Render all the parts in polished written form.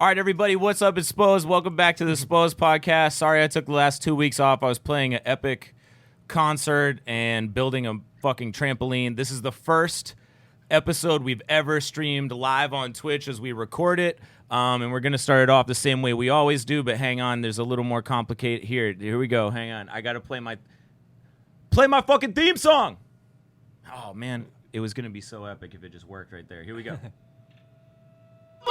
All right, everybody, what's up? It's Spose. Welcome back to the Spose podcast. Sorry I took the last 2 weeks off. I was playing an epic concert and building a fucking trampoline. This is the first episode we've ever streamed live on Twitch as we record it. And we're going to start it off the same way we always do, but hang on, there's a little more complicated. Here we go. Hang on. I got to play my fucking theme song. Oh, man. It was going to be so epic if it just worked right there. Here we go. All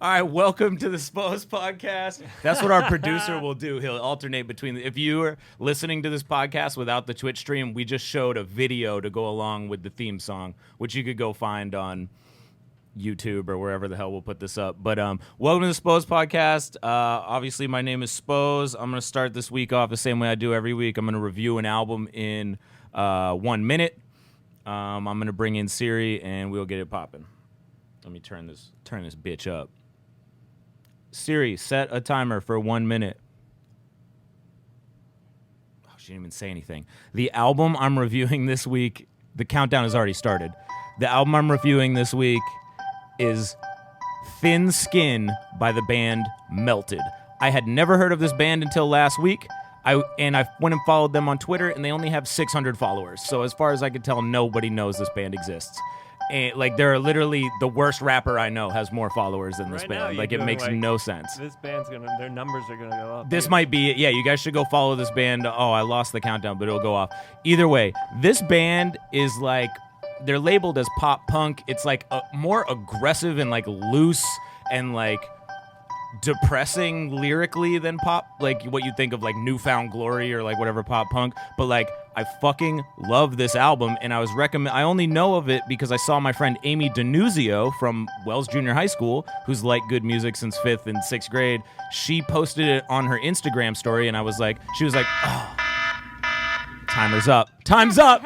right, welcome to the Spose podcast. That's what our producer will do. He'll alternate between. If you are listening to this podcast without the Twitch stream, we just showed a video to go along with the theme song, which you could go find on YouTube or wherever the hell we'll put this up. But welcome to the Spose podcast. Obviously, my name is Spose. I'm going to start this week off the same way I do every week. I'm going to review an album in 1 minute. I'm going to bring in Siri, and we'll get it popping. Let me turn this bitch up. Siri, set a timer for 1 minute. Oh, she didn't even say anything. The album I'm reviewing this week, the countdown has already started. The album I'm reviewing this week is Thin Skin by the band Melted. I had never heard of this band until last week. I went and followed them on Twitter, and they only have 600 followers. So as far as I could tell, nobody knows this band exists. And, they're literally the worst rapper I know has more followers than this band. It makes no sense. This band's their numbers are gonna go up. This might be it. Yeah, you guys should go follow this band. Oh, I lost the countdown, but it'll go off. Either way, this band is they're labeled as pop punk. It's more aggressive and loose and depressing lyrically than pop, what you think of Newfound Glory or whatever pop punk. But I fucking love this album, and I only know of it because I saw my friend Amy Denuzio from Wells Junior High School, who's liked good music since 5th and 6th grade. She posted it on her Instagram story, and she was like, oh, time's up.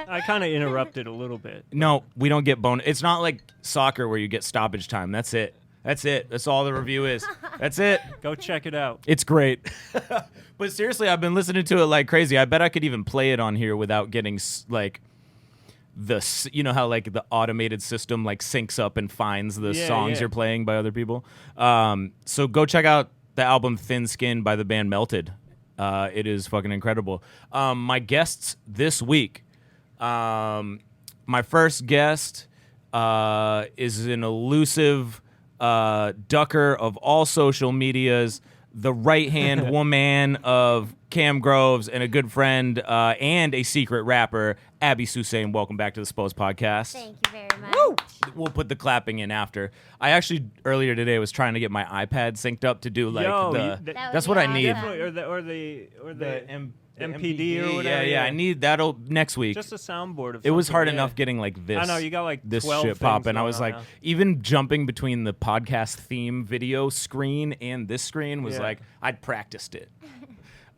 I kind of interrupted a little bit. No, we don't get bonus. It's not like soccer where you get stoppage time. That's it. That's all the review is. That's it. Go check it out. It's great. But seriously, I've been listening to it like crazy. I bet I could even play it on here without getting how the automated system syncs up and finds the songs you're playing by other people. So go check out the album Thin Skin by the band Melted. It is fucking incredible. My guests this week. My first guest is an elusive ducker of all social medias, the right-hand woman of Cam Groves, and a good friend and a secret rapper, Abby Susain. Welcome back to the Spose podcast. Thank you very much. Woo! We'll put the clapping in after. I actually, earlier today, was trying to get my iPad synced up to do that's what I need. Or the MPD or whatever. Yeah, I need that'll next week. Just a soundboard. It was hard enough getting this. I know you got this 12 shit popping. I was now. even jumping between the podcast theme video screen and this screen was I'd practiced it.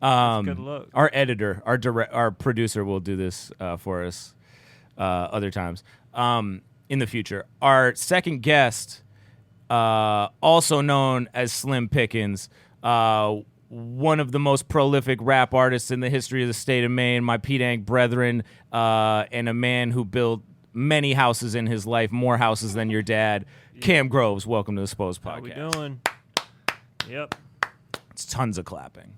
Good look. Our editor, our producer will do this for us other times in the future. Our second guest, also known as Slim Pickens, one of the most prolific rap artists in the history of the state of Maine, my P-Dank brethren, and a man who built many houses in his life, more houses than your dad, Cam Groves. Welcome to the Spose podcast. How we doing? Yep. It's tons of clapping.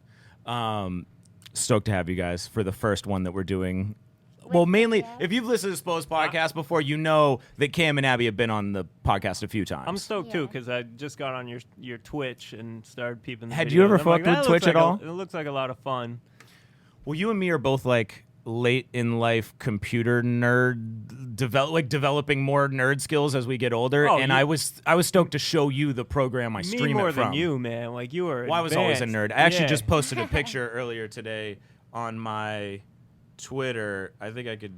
Stoked to have you guys for the first one that we're doing. Well, mainly, if you've listened to Spose podcast before, you know that Cam and Abby have been on the podcast a few times. I'm stoked too because I just got on your Twitch and started peeping. Had you ever fucked with Twitch at all? It looks like a lot of fun. Well, you and me are both late in life computer nerd, developing more nerd skills as we get older. And I was stoked to show you the program I stream it from. Me more than you, man. You were. Well, I was always a nerd. I actually just posted a picture earlier today on my Twitter. I think I could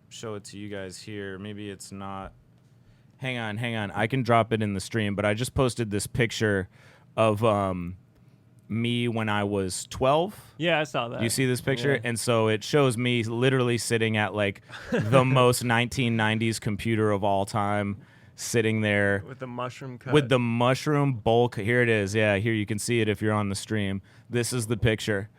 show it to you guys here. Maybe it's not. Hang on. I can drop it in the stream, but I just posted this picture of me when I was 12. Yeah, I saw that. You see this picture? Yeah. And so it shows me literally sitting at like the most 1990s computer of all time, sitting there. With the mushroom cut. With the mushroom bowl cut. Here it is. Yeah, here you can see it if you're on the stream. This is the picture.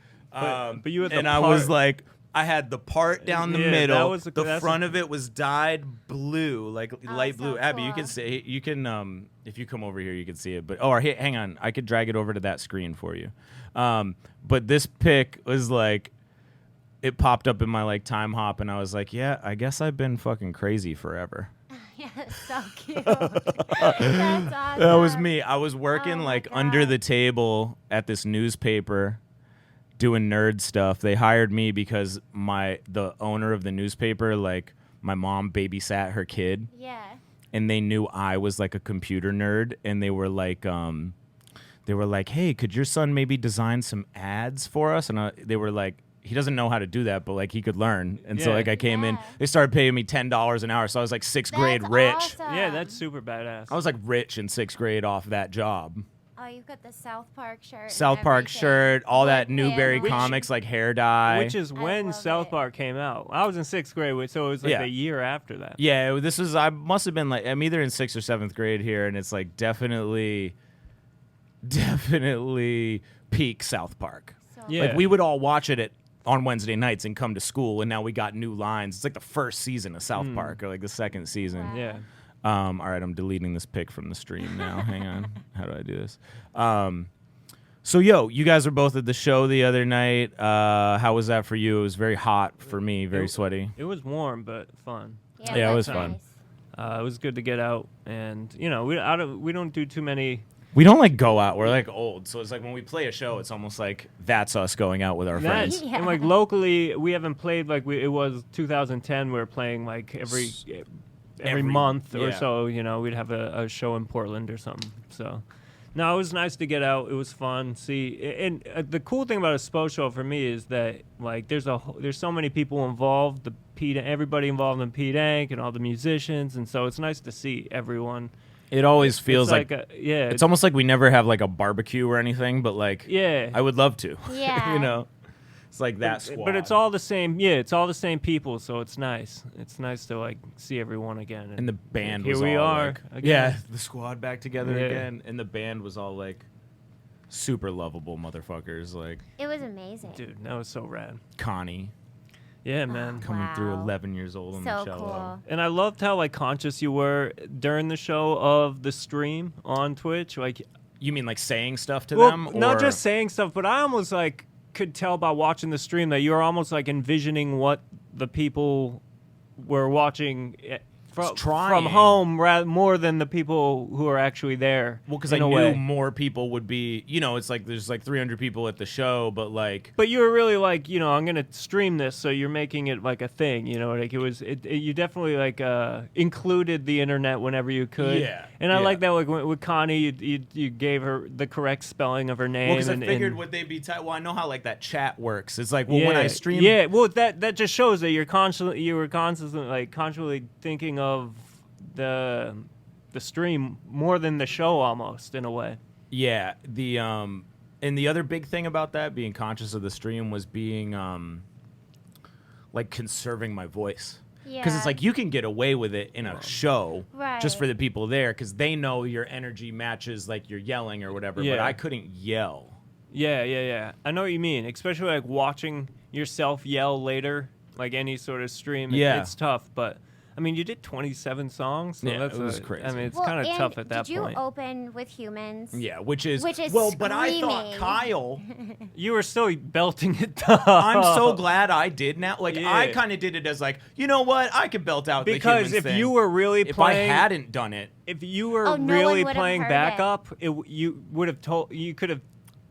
But you had the and part. I was like, I had the part down the Yeah, middle. that was The front of it was dyed blue, like light blue. so Abby, you cool. can see. You can if you come over here, you can see it. But hang on, I could drag it over to that screen for you. But this pic was like, it popped up in my like time hop, and I was like, yeah, I guess I've been fucking crazy forever. Yeah, so cute. That's awesome. That was me. I was working Oh my like under God. the table at this newspaper doing nerd stuff. They hired me because the owner of the newspaper, like my mom babysat her kid, Yeah. and they knew I was like a computer nerd, and they were like, hey, could your son maybe design some ads for us? And they were like, he doesn't know how to do that, but like he could learn. And so Yeah. like I came in, Yeah. they started paying me $10 an hour. So I was like sixth grade That's rich. awesome. Yeah, that's super badass. I was like rich in sixth grade off that job. Oh, you've got the South Park shirt. and South Park everything. shirt, all that With Newberry panels. comics like hair dye. Which is I when love South it. Park came out. I was in 6th grade, so it was like Yeah. a year after that. Yeah, this was, I must have been like, I'm either in 6th or 7th grade here, and it's like definitely peak South Park. So Yeah. Like we would all watch it on Wednesday nights and come to school, and now we got new lines. It's like the first season of South Park, or like the second season. Wow. Yeah. All right, I'm deleting this pic from the stream now. Hang on. How do I do this? So, you guys were both at the show the other night. How was that for you? It was very hot for me, very sweaty. It was warm, but fun. Yeah, it was that's fun. nice. It was good to get out, and we don't do too many. We don't like go out. We're like old. So it's like when we play a show, it's almost like that's us going out with our friends. Yeah. And like locally, we haven't played like it was 2010. We were playing like every Every- month or yeah. so. We'd have a show in Portland or something. So. No, it was nice to get out. It was fun. See, and the cool thing about a Spose show for me is that like there's so many people involved. Everybody involved in Pete Dank and all the musicians, and so it's nice to see everyone. It always feels It's like, yeah, it's almost like we never have like a barbecue or anything, but like yeah. I would love to. Yeah. It's like that squad. But it's all the same. Yeah, it's all the same people, so it's nice. It's nice to like see everyone again. And the band here was we all are like, again. yeah, the squad back together Yeah. again, and the band was all like super lovable motherfuckers, like It was amazing. Dude, that was so rad. Connie Yeah, man. coming through Wow. 11 years old on the So cello. cool. And I loved how like conscious you were during the show of the stream on Twitch. Like, You mean like saying stuff to well, them? not or- just saying stuff, but I almost like could tell by watching the stream that you were almost like envisioning what the people were watching from trying. home more than the people who are actually there. Well, because I in a knew way. more people would be, it's like there's like 300 people at the show, but like, But you were really like, I'm gonna stream this, so you're making it like a thing, like it was. You definitely like included the internet whenever you could. Yeah, And I yeah. like that. Like with Connie, you gave her the correct spelling of her name. well, because I and, figured and, would they be well, I know how like that chat works. It's like, well, when I stream, Yeah, well, that just shows that you were constantly thinking of the stream more than the show, almost in a way. yeah, and the other big thing about that being conscious of the stream was being like conserving my voice. Because it's Yeah. like you can get away with it in a show Right. just for the people there because they know your energy matches like you're yelling or whatever, but Yeah. I couldn't yell. Yeah. I know what you mean, especially like watching yourself yell later, like any sort of stream. Yeah. It's tough, but I mean, you did 27 songs. So Yeah, that's it was crazy. I mean, it's Well, kind of and tough at that did you point. open with humans? Yeah, which is Which but I thought screaming. Kyle. You were still belting it down. I'm so glad I did now. Like I Yeah. kind of did it as like, you know what? I could belt out Because the if humans thing. you were really if playing, I hadn't done it, if you were Oh, no one really would have playing heard backup, you would have told. You could have.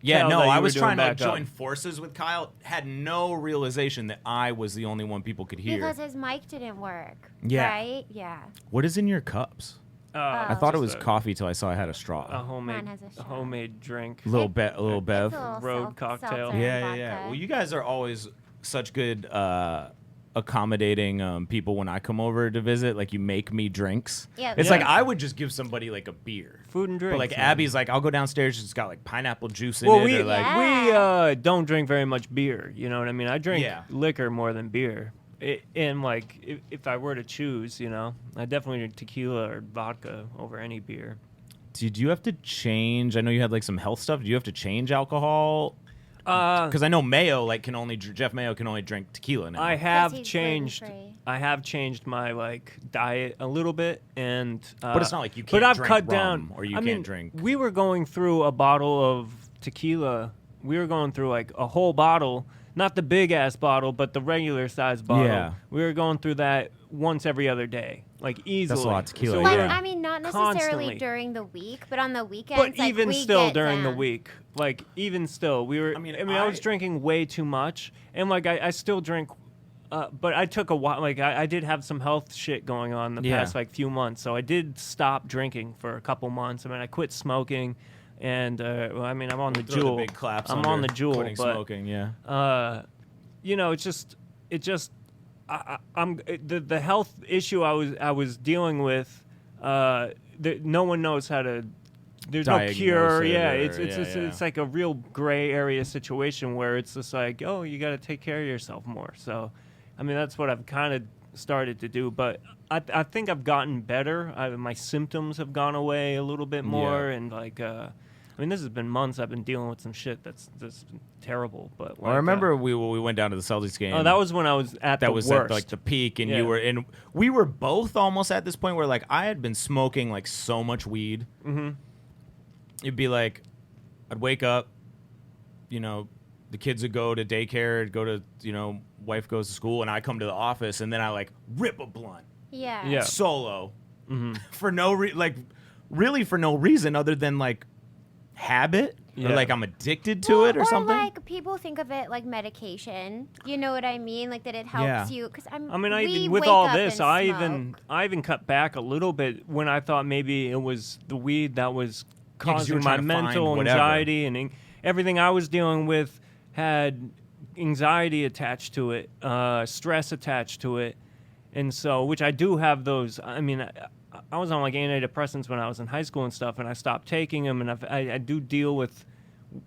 yeah, tell no, that you I were was doing trying to like, backup. join forces with Kyle. Had no realization that I was the only one people could hear. Because his mic didn't work. Yeah. Right? Yeah. What is in your cups? I thought it was just coffee till I saw I had a straw. a homemade, Mine has a shot. homemade drink. A little It- a little bev. It's a little Road cocktail. seltzer Yeah. vodka. Well, you guys are always such good accommodating people when I come over to visit. Like you make me drinks. Yeah. It's Yeah. like I would just give somebody like a beer. Food and drinks. But like man. Abby's like, I'll go downstairs. It's got like pineapple juice in Well, it. we or like, Yeah. don't drink very much beer. You know what I mean? I drink Yeah. liquor more than beer. And like, if I were to choose, I definitely drink tequila or vodka over any beer. Did you have to change? I know you had like some health stuff. Did you have to change alcohol Because I know Mayo Jeff Mayo can only drink tequila now. I have he's changed. gluten-free. I have changed my diet a little bit, and but it's not like you can't but I've drink cut rum down, or you I can't mean, drink. We were going through a bottle of tequila. We were going through like a whole bottle, not the big ass bottle, but the regular size bottle. Yeah. We were going through that once every other day, like easily. That's a lot of tequila, Like, yeah. I mean, not necessarily Constantly. during the week, but on the weekends. But like, even we still get during the down. week, like even still, we were. I mean, I was drinking way too much, and like I still drink. But I took a while. Like I did have some health shit going on the past like few months, so I did stop drinking for a couple months. I mean, I quit smoking, and I mean, I'm on the Throw Juul. big claps I'm under on the Juul, quitting but smoking, yeah. you know, I'm the health issue I was dealing with. No one knows how to. There's no cure. Diagnose it Yeah, or- it's like a real gray area situation where it's just like, oh, you got to take care of yourself more. So, I mean, that's what I've kind of started to do. But I think I've gotten better. My symptoms have gone away a little bit more, and like. I mean, this has been months. I've been dealing with some shit that's terrible. But Well, I remember we went down to the Celtics game. Oh, that was when I was at the was worst. at like the peak, and Yeah. you were, and we were both almost at this point where like I had been smoking like so much weed. Mm-hmm. It'd be like, I'd wake up, you know, the kids would go to daycare, go to, you know, wife goes to school, and I come to the office, and then I like rip a blunt, Yeah. solo, Mm-hmm. for no really for no reason other than like habit. Yeah. Or like I'm addicted to it or something. Like people think of it like medication. You know what I mean? Like that it helps you. Because I mean, we with wake all up this, and I smoke. even cut back a little bit when I thought maybe it was the weed that was 'cause you were causing my trying to find mental whatever. anxiety, and everything I was dealing with had anxiety attached to it, stress attached to it, and so which I do have those. I mean, I was on like antidepressants when I was in high school and stuff, and I stopped taking them, and I do deal with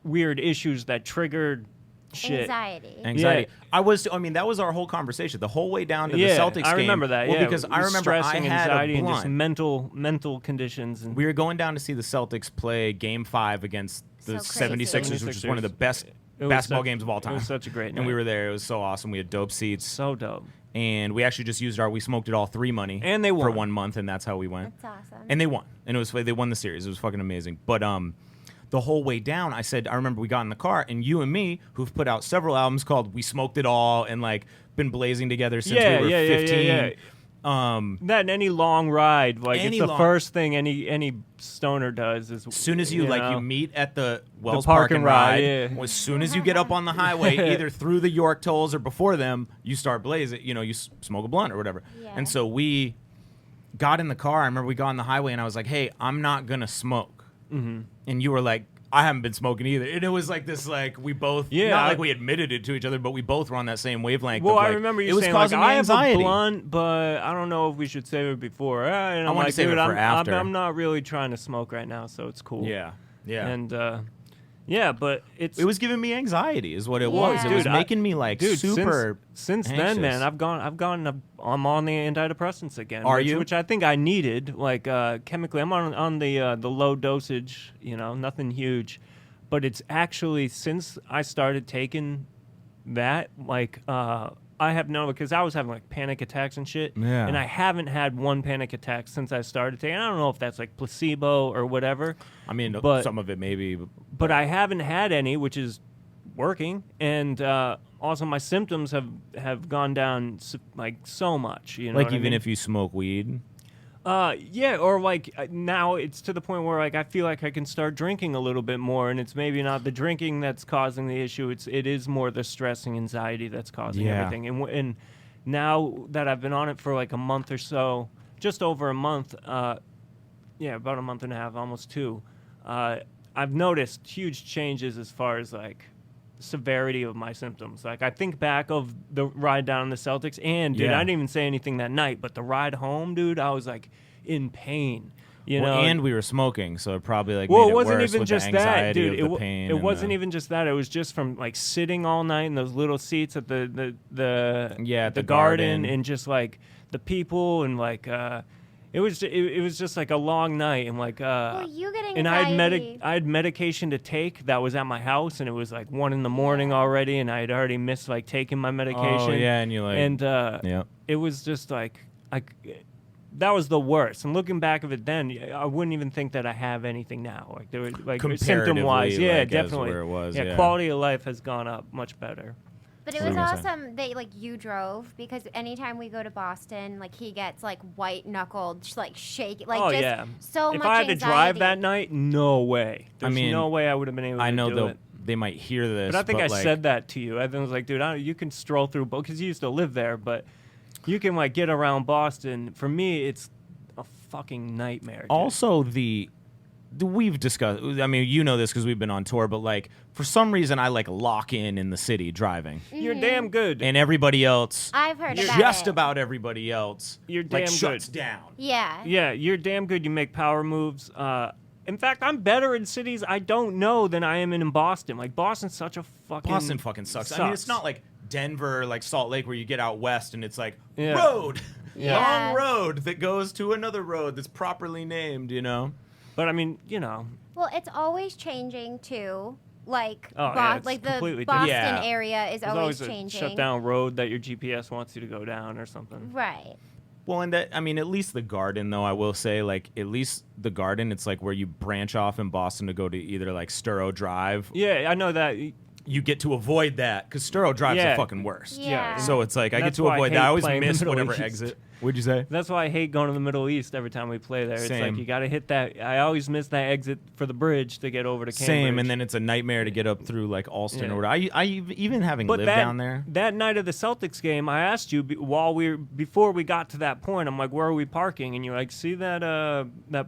weird issues that triggered shit. Anxiety. I mean, that was our whole conversation the whole way down to the Celtics game. I remember that. Well, yeah, because it I was remember stress I and had anxiety a and just blunt. mental conditions. And We were going down to see the Celtics play Game 5 against the So crazy. 76ers, which is one of the best It was basketball such- games of all time. It was such a great night. And we were there. It was so awesome. We had dope seats. so dope. And we actually just used we smoked it all 3 money. And they for won. 1 month, and that's how we went. That's awesome. And they won. And they won the series. It was fucking amazing. But the whole way down, I remember we got in the car, and you and me, who've put out several albums called We Smoked It All, and like been blazing together since we were 15. Yeah. That and any long ride, like it's the first thing any stoner does is As soon as you know, meet at the Wells park Park and and Ride, ride, as soon as you get up on the highway, either through the York tolls or before them, you start blazing. You know, you smoke a blunt or whatever. Yeah. And so we got in the car. I remember we got on the highway, and I was like, "Hey, I'm not gonna smoke." Mm-hmm. And you were like, I haven't been smoking either. And it was like this, like we both, not like we admitted it to each other, but we both were on that same wavelength. Well, of, like, I remember you it was saying, like, causing me I have anxiety. a blunt, but I don't know if we should save it before. And I'm wanna like, save it dude, for after. I'm not really trying to smoke right now, so it's cool. Yeah. And, yeah, but It was giving me anxiety, is what it Yeah. was. It was Dude, making me like super. Since anxious. then, man, I'm on the antidepressants again. Are which, you? Which I think I needed, like chemically. I'm on the low dosage, nothing huge, but it's actually since I started taking that, like I have known because I was having like panic attacks and shit, Yeah. and I haven't had one panic attack since I started taking. I don't know if that's like placebo or whatever. I mean, but- some of it maybe. But I haven't had any, which is working, and also my symptoms have gone down like so much. You know, Like what I even mean? if you smoke weed. Yeah, or like now it's to the point where like I feel like I can start drinking a little bit more, and it's maybe not the drinking that's causing the issue. It is more the stress and anxiety that's causing Yeah. everything. And now that I've been on it for like a month or so, just over a month, about a month and a half, almost 2. I've noticed huge changes as far as like severity of my symptoms. Like I think back of the ride down the Celtics, and dude, Yeah. I didn't even say anything that night, but the ride home, dude, I was like in pain. You Well, know, and we were smoking, so it probably like well, made it wasn't worse even with just the that, anxiety dude. of the pain. It and wasn't the- even just that. It was just from like sitting all night in those little seats at the Yeah, at the the garden garden. and just like the people and like it was just like a long night, and like Well, you get and anxiety. I had medication to take that was at my house, and it was like 1 a.m. already, and I had already missed like taking my medication. Oh yeah, and you like And yeah. it was just like that was the worst. And looking back of it then, I wouldn't even think that I have anything now. Like there was like symptom wise, Comparatively, yeah, like, as definitely. where it was, yeah, yeah. quality of life has gone up much better. But it What was were you gonna say? awesome that like you drove, because anytime we go to Boston, like he gets like white knuckled, like shaky, like oh just yeah. so if much I had to anxiety. drive that night, no way. There's mean, no way I would have been able I to know do it. they might hear this, But I think I like, said that to you. I was like, dude, you can stroll through, because you used to live there, but you can like get around Boston. For me, it's a fucking nightmare. Dude. Also, we've discussed. I mean, you know this because we've been on tour, but like for some reason, I like lock in the city driving, You're damn good. and everybody else, I've heard about just it. about everybody else, You're like damn shuts good. down. Yeah. Yeah, you're damn good. You make power moves. In fact, I'm better in cities I don't know than I am in Boston. Like, Boston's such a fucking... Boston fucking sucks. I mean, it's not like Denver, like Salt Lake, where you get out west and it's like Yeah. road, Yeah. long road that goes to another road that's properly named. You know. But, I mean, you know... Well, it's always changing too. Like, Oh, yeah, it's like the completely Boston different. Yeah. area is There's always always a changing. shut down road that your GPS wants you to go down or something. Right. Well, and that, I mean, at least the Garden, though, I will say, like, at least the Garden, it's like where you branch off in Boston to go to either, like, Sturrow Drive. Yeah, I know that. You get to avoid that, because Sturrow Drive's Yeah. the fucking worst. Yeah. So it's like, I get That's to why I avoid hate that. I always playing the miss Middle whatever East. exit. What'd you say? That's why I hate going to the Middle East every time we play there. It's Same. like you got to hit that. I always miss that exit for the bridge to get over to Cambridge. Same, and then it's a nightmare to get up through, like, Alston Yeah. or whatever. I even having But lived down there. that night of the Celtics game, I asked you before we got to that point. I'm like, "Where are we parking?" And you're like, "See that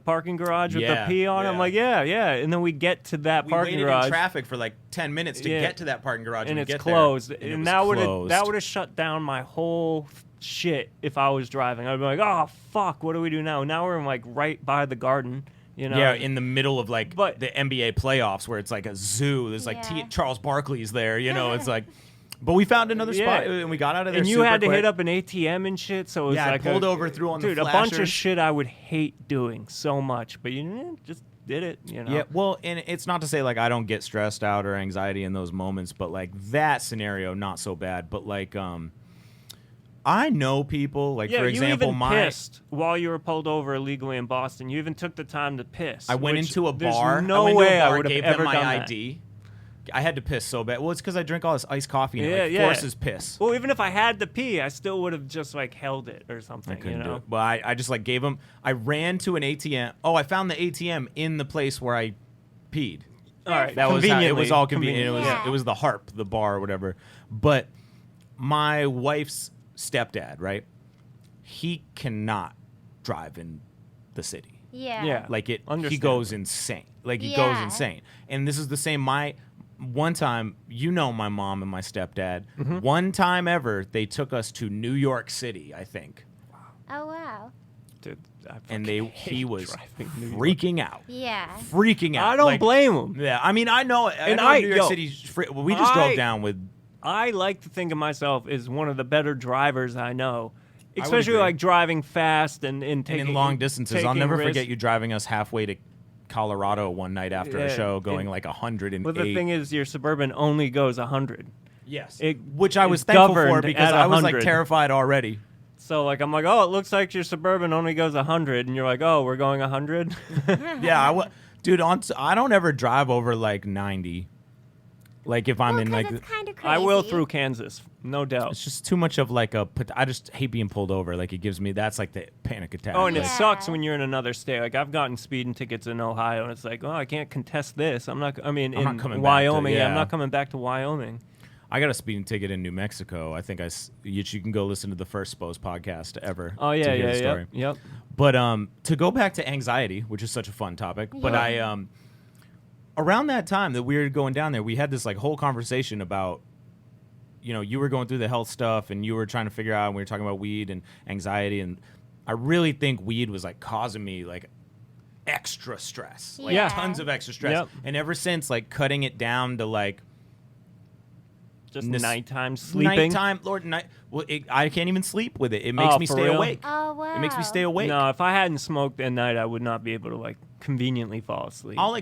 parking garage with Yeah, the P on?" it?" I'm yeah. like, "Yeah." And then we get to that We parking waited garage, in traffic for like 10 minutes to Yeah. get to that parking garage, and we it's get closed. there, And it was that closed. would have shut down my whole shit if I was driving. I'd be like, "Oh fuck, what do we do now?" Now we're like right by the Garden. You know? Yeah, in the middle of like But- the NBA playoffs where it's like a zoo. There's like Yeah. Charles Barkley's there. You know, it's like. But we found another spot Yeah. and we got out of there. And you super had to quick. hit up an ATM and shit, so it was Yeah, I like pulled over, threw on the dude, a bunch of flashers. shit I would hate doing so much, but you just did it, you know. Yeah, well, and it's not to say like I don't get stressed out or anxiety in those moments, but like that scenario, not so bad. But like, I know people. Like Yeah, for example, you even pissed while you were pulled over illegally in Boston. You even took the time to piss. I went which into a there's bar. No I went way to a bar, I would have gave ever them my done that. ID. I had to piss so bad. Well, it's because I drink all this iced coffee and Yeah, it yeah. forces piss. Well, even if I had to pee, I still would have just like held it or I something. couldn't you do know. it. But I just like gave them. I ran to an ATM. Oh, I found the ATM in the place where I peed. All right, That was how, it was all convenient. convenient. Yeah. It was the Harp, the bar, or whatever. But my wife's stepdad, right? He cannot drive in the city. Yeah. Yeah. Like he Understand. goes insane. Like he goes Yeah. insane. And this is the same. One time, you know, my mom and my stepdad. Mm-hmm. One time ever, they took us to New York City, I think, Oh wow. Dude, I and fucking he hate was driving New York. freaking out. Yeah. Freaking out. I don't Like, blame him. Yeah, I mean, I know. And I know New York yo, City's well, we just drove I- down with. I like to think of myself as one of the better drivers I know, would especially agree. like driving fast and And taking in long distances, I'll taking never risks. forget you driving us halfway to Colorado one night after a Yeah, show, going and- like 108. But the thing is, your Suburban only goes 100. yes, it which I was is thankful for governed because at I was like 100. terrified already. So like I'm like, oh, it looks like your Suburban only goes 100, and you're like, oh, we're going 100. Yeah, dude, I don't ever drive over like 90. Like if I'm Well, in 'cause like, it's kind of crazy. I will through Kansas, no doubt. it's just too much of like I just hate being pulled over. Like it gives me that's like the panic attack. Oh, and Like, it Yeah. sucks when you're in another state. Like I've gotten speeding tickets in Ohio, and it's like, oh, I can't contest this. I mean, I'm not in coming back to- Wyoming, I'm yeah. not coming back to Wyoming. I got a speeding ticket in New Mexico. I think you can go listen to the first Spose podcast ever. Oh to yeah, hear the yeah, story. yep. But to go back to anxiety, which is such a fun topic, but Yeah. I around that time that we were going down there, we had this like whole conversation about, you know, you were going through the health stuff and you were trying to figure out, and we were talking about weed and anxiety, and I really think weed was like causing me like extra stress, like Yeah. tons of extra stress, Yep. and ever since like cutting it down to like Just nighttime sleeping? Nighttime, Lord, well, I can't even sleep with it. It makes me stay real? awake. Oh, wow. It makes me stay awake. No, if I hadn't smoked at night, I would not be able to, like, conveniently fall asleep. I'll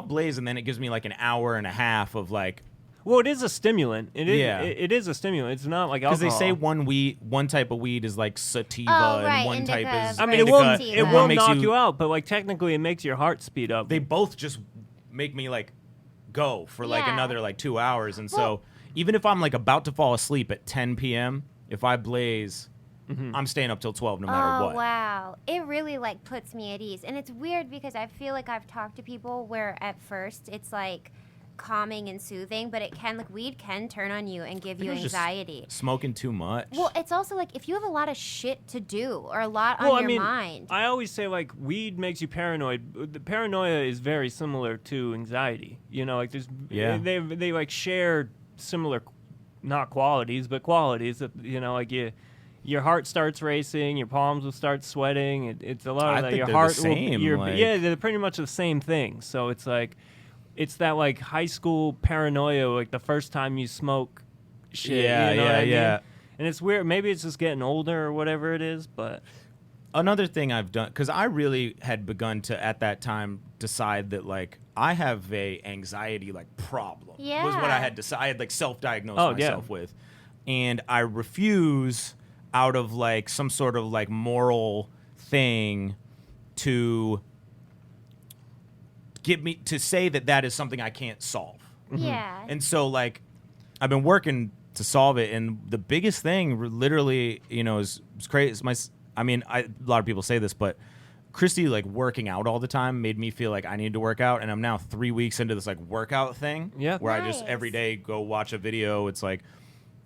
blaze, and then it gives me, like, an hour and a half of, like... Well, it is a stimulant. It is. Yeah. It is a stimulant. It's not like alcohol. Because they say one type of weed is, like, sativa, right, and one indica, type is... I mean, indica. it will makes knock you out, but, like, technically it makes your heart speed up. They both just make me, like, go for, like, Yeah. another, like, 2 hours. And Well- so even if I'm, like, about to fall asleep at 10 p.m., if I blaze... I'm staying up till 12 no matter what. Oh, wow. It really, like, puts me at ease. And it's weird because I feel like I've talked to people where at first it's, like, calming and soothing, but it can, like, weed can turn on you and give you It's just anxiety. Smoking too much. Well, it's also, like, if you have a lot of shit to do or a lot on your mind. I always say, like, weed makes you paranoid. The paranoia is very similar to anxiety. You know, like, they like, share similar, not qualities, but qualities that, you know, like, your heart starts racing, your palms will start sweating. It's a lot of that. think Your they're heart the same, will. like- Yeah, they're pretty much the same thing. So it's like, it's that like high school paranoia, like the first time you smoke shit. Yeah, you know what I mean? yeah. And it's weird. Maybe it's just getting older or whatever it is, but Another thing I've done, because I really had begun to at that time decide that like I have a anxiety like problem. Yeah. Was what I had decided. I had like self-diagnosed Oh, yeah. myself with, and I refuse out of like some sort of like moral thing to get me to say that is something I can't solve. Yeah. And so, like, I've been working to solve it, and the biggest thing, literally, you know, is crazy. A lot of people say this, but Christy, like, working out all the time made me feel like I needed to work out, and I'm now 3 weeks into this, like, workout thing. Yeah. Where I just Nice. every day go watch a video. It's like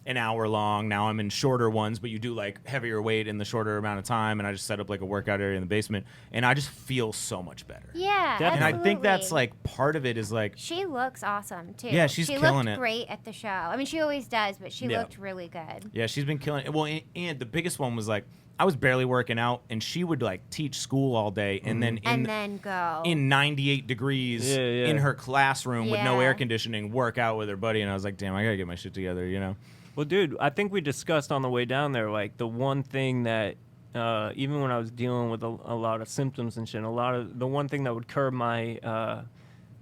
an hour long. Now I'm in shorter ones, but you do like heavier weight in the shorter amount of time, and I just set up like a workout area in the basement, and I just feel so much better. Yeah, Definitely. And I think that's absolutely. like part of it is like She looks awesome too. Yeah, she's she killing looked it. great at the show. I mean, she always does, but she Yeah. looked really good. yeah, she's been killing it. Well, and the biggest one was like I was barely working out, and she would like teach school all day, and then And then go. in 98 degrees Yeah, yeah. in her classroom with no Yeah. air conditioning, work out with her buddy, and I was like, damn, I gotta get my shit together, you know? Well, dude, I think we discussed on the way down there, like, the one thing that, even when I was dealing with a lot of symptoms and shit, the one thing that would curb my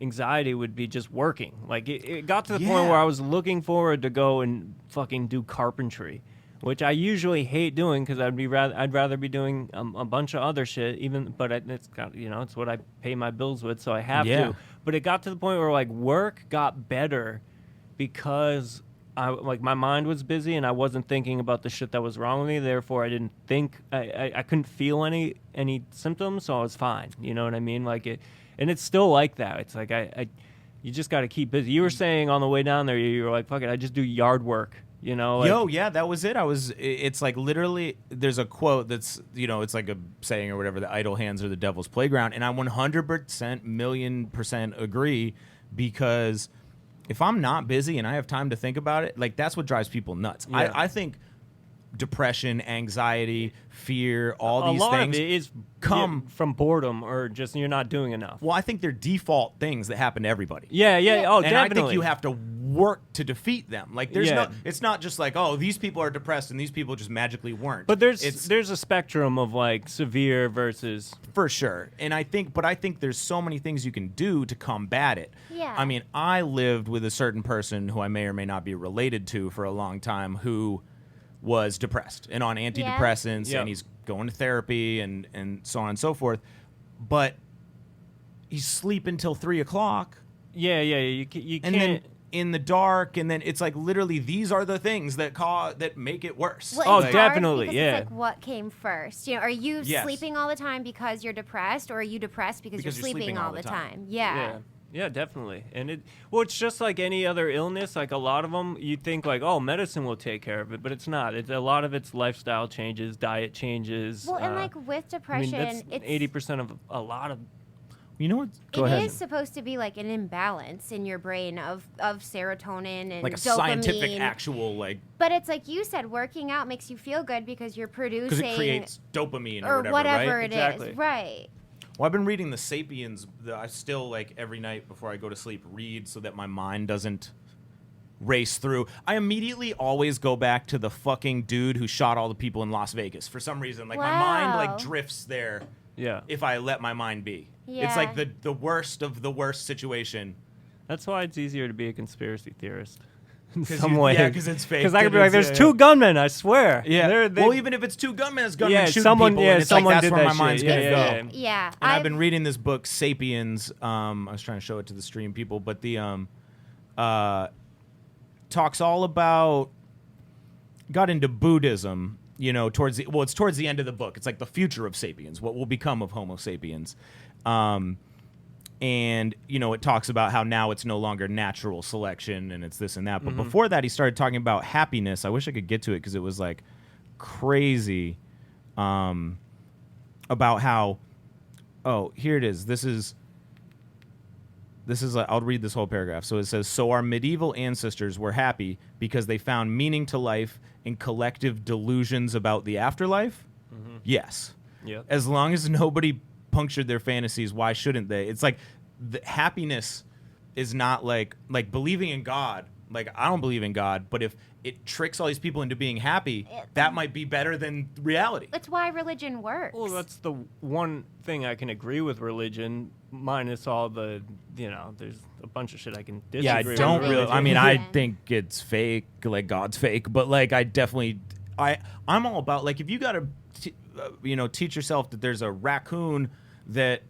anxiety would be just working. Like, it got to the point Yeah. where I was looking forward to go and fucking do carpentry, which I usually hate doing because I'd rather be doing a bunch of other shit. It's got, you know, it's what I pay my bills with, so I have Yeah. to. But it got to the point where like work got better because my mind was busy and I wasn't thinking about the shit that was wrong with me. Therefore, I didn't think I couldn't feel any symptoms, so I was fine. You know what I mean? Like it, and it's still like that. It's like you just got to keep busy. You were saying on the way down there, you were like, "Fuck it, I just do yard work." You know? Like, Yeah, that was it. It's like literally, there's a quote that's, you know, it's like a saying or whatever, the idle hands are the devil's playground. And I 100%, million% agree, because if I'm not busy and I have time to think about it, like that's what drives people nuts. Yeah. I think depression, anxiety, fear, all a these lot things of it is come from boredom or just you're not doing enough. Well, I think they're default things that happen to everybody. Yeah. Oh, And definitely. I think you have to work to defeat them. Like there's Yeah. it's not just like, oh, these people are depressed and these people just magically weren't. But there's It's- a spectrum of like severe versus. For sure. And I think there's so many things you can do to combat it. Yeah. I mean, I lived with a certain person who I may or may not be related to for a long time who was depressed and on antidepressants, Yeah. and he's going to therapy and so on and so forth. But he's sleeping till 3 o'clock. Yeah. You can't. And then in the dark, and then it's like literally these are the things that make it worse. Well, Oh, it's hard definitely, because yeah. It's like what came first? You know, are you Yes. sleeping all the time because you're depressed, or are you depressed because you're sleeping all the time? Yeah. Yeah, definitely. And it's just like any other illness. Like a lot of them, you think like, oh, medicine will take care of it, but it's not. It's a lot of it's lifestyle changes, diet changes. Well, and like with depression, that's it's 80% of a lot of. You know what? Go It ahead. is supposed to be like an imbalance in your brain of serotonin and Like a dopamine. scientific actual, like, But it's like you said, working out makes you feel good because you're producing because it creates dopamine or whatever right? it is. Exactly. Right. Well, I've been reading the Sapiens. I still, like, every night before I go to sleep, read so that my mind doesn't race through. I immediately always go back to the fucking dude who shot all the people in Las Vegas for some reason. Like my mind like drifts there. Yeah. If I let my mind be. Yeah. It's like the worst of the worst situation. That's why it's easier to be a conspiracy theorist. In some way. Yeah, because it's fake. Because I could be like, there's two gunmen, I swear. Yeah. Well, even if it's two gunmen, it's gunmen shooting someone, people. Yeah, and it's someone like, that's did where that my mind's shit. going to go. Yeah. And I've been reading this book, Sapiens. I was trying to show it to the stream people, but the talks all about, got into Buddhism, you know, it's towards the end of the book. It's like the future of sapiens, what will become of Homo sapiens. And, you know, it talks about how now it's no longer natural selection and it's this and that. But before that, he started talking about happiness. I wish I could get to it because it was like crazy about how, here it is. This is I'll read this whole paragraph. So it says, so our medieval ancestors were happy because they found meaning to life in collective delusions about the afterlife? Yes. Yep. As long as nobody punctured their fantasies, why shouldn't they? It's like the happiness is not like believing in God. Like, I don't believe in God, but if it tricks all these people into being happy, that might be better than reality. That's why religion works. Well, that's the one thing I can agree with religion, minus all the, there's a bunch of shit I can disagree with. Yeah, I don't really. religion. I mean, I think it's fake, like God's fake, but like I definitely, I'm all about like if you got to, teach yourself that there's a raccoon that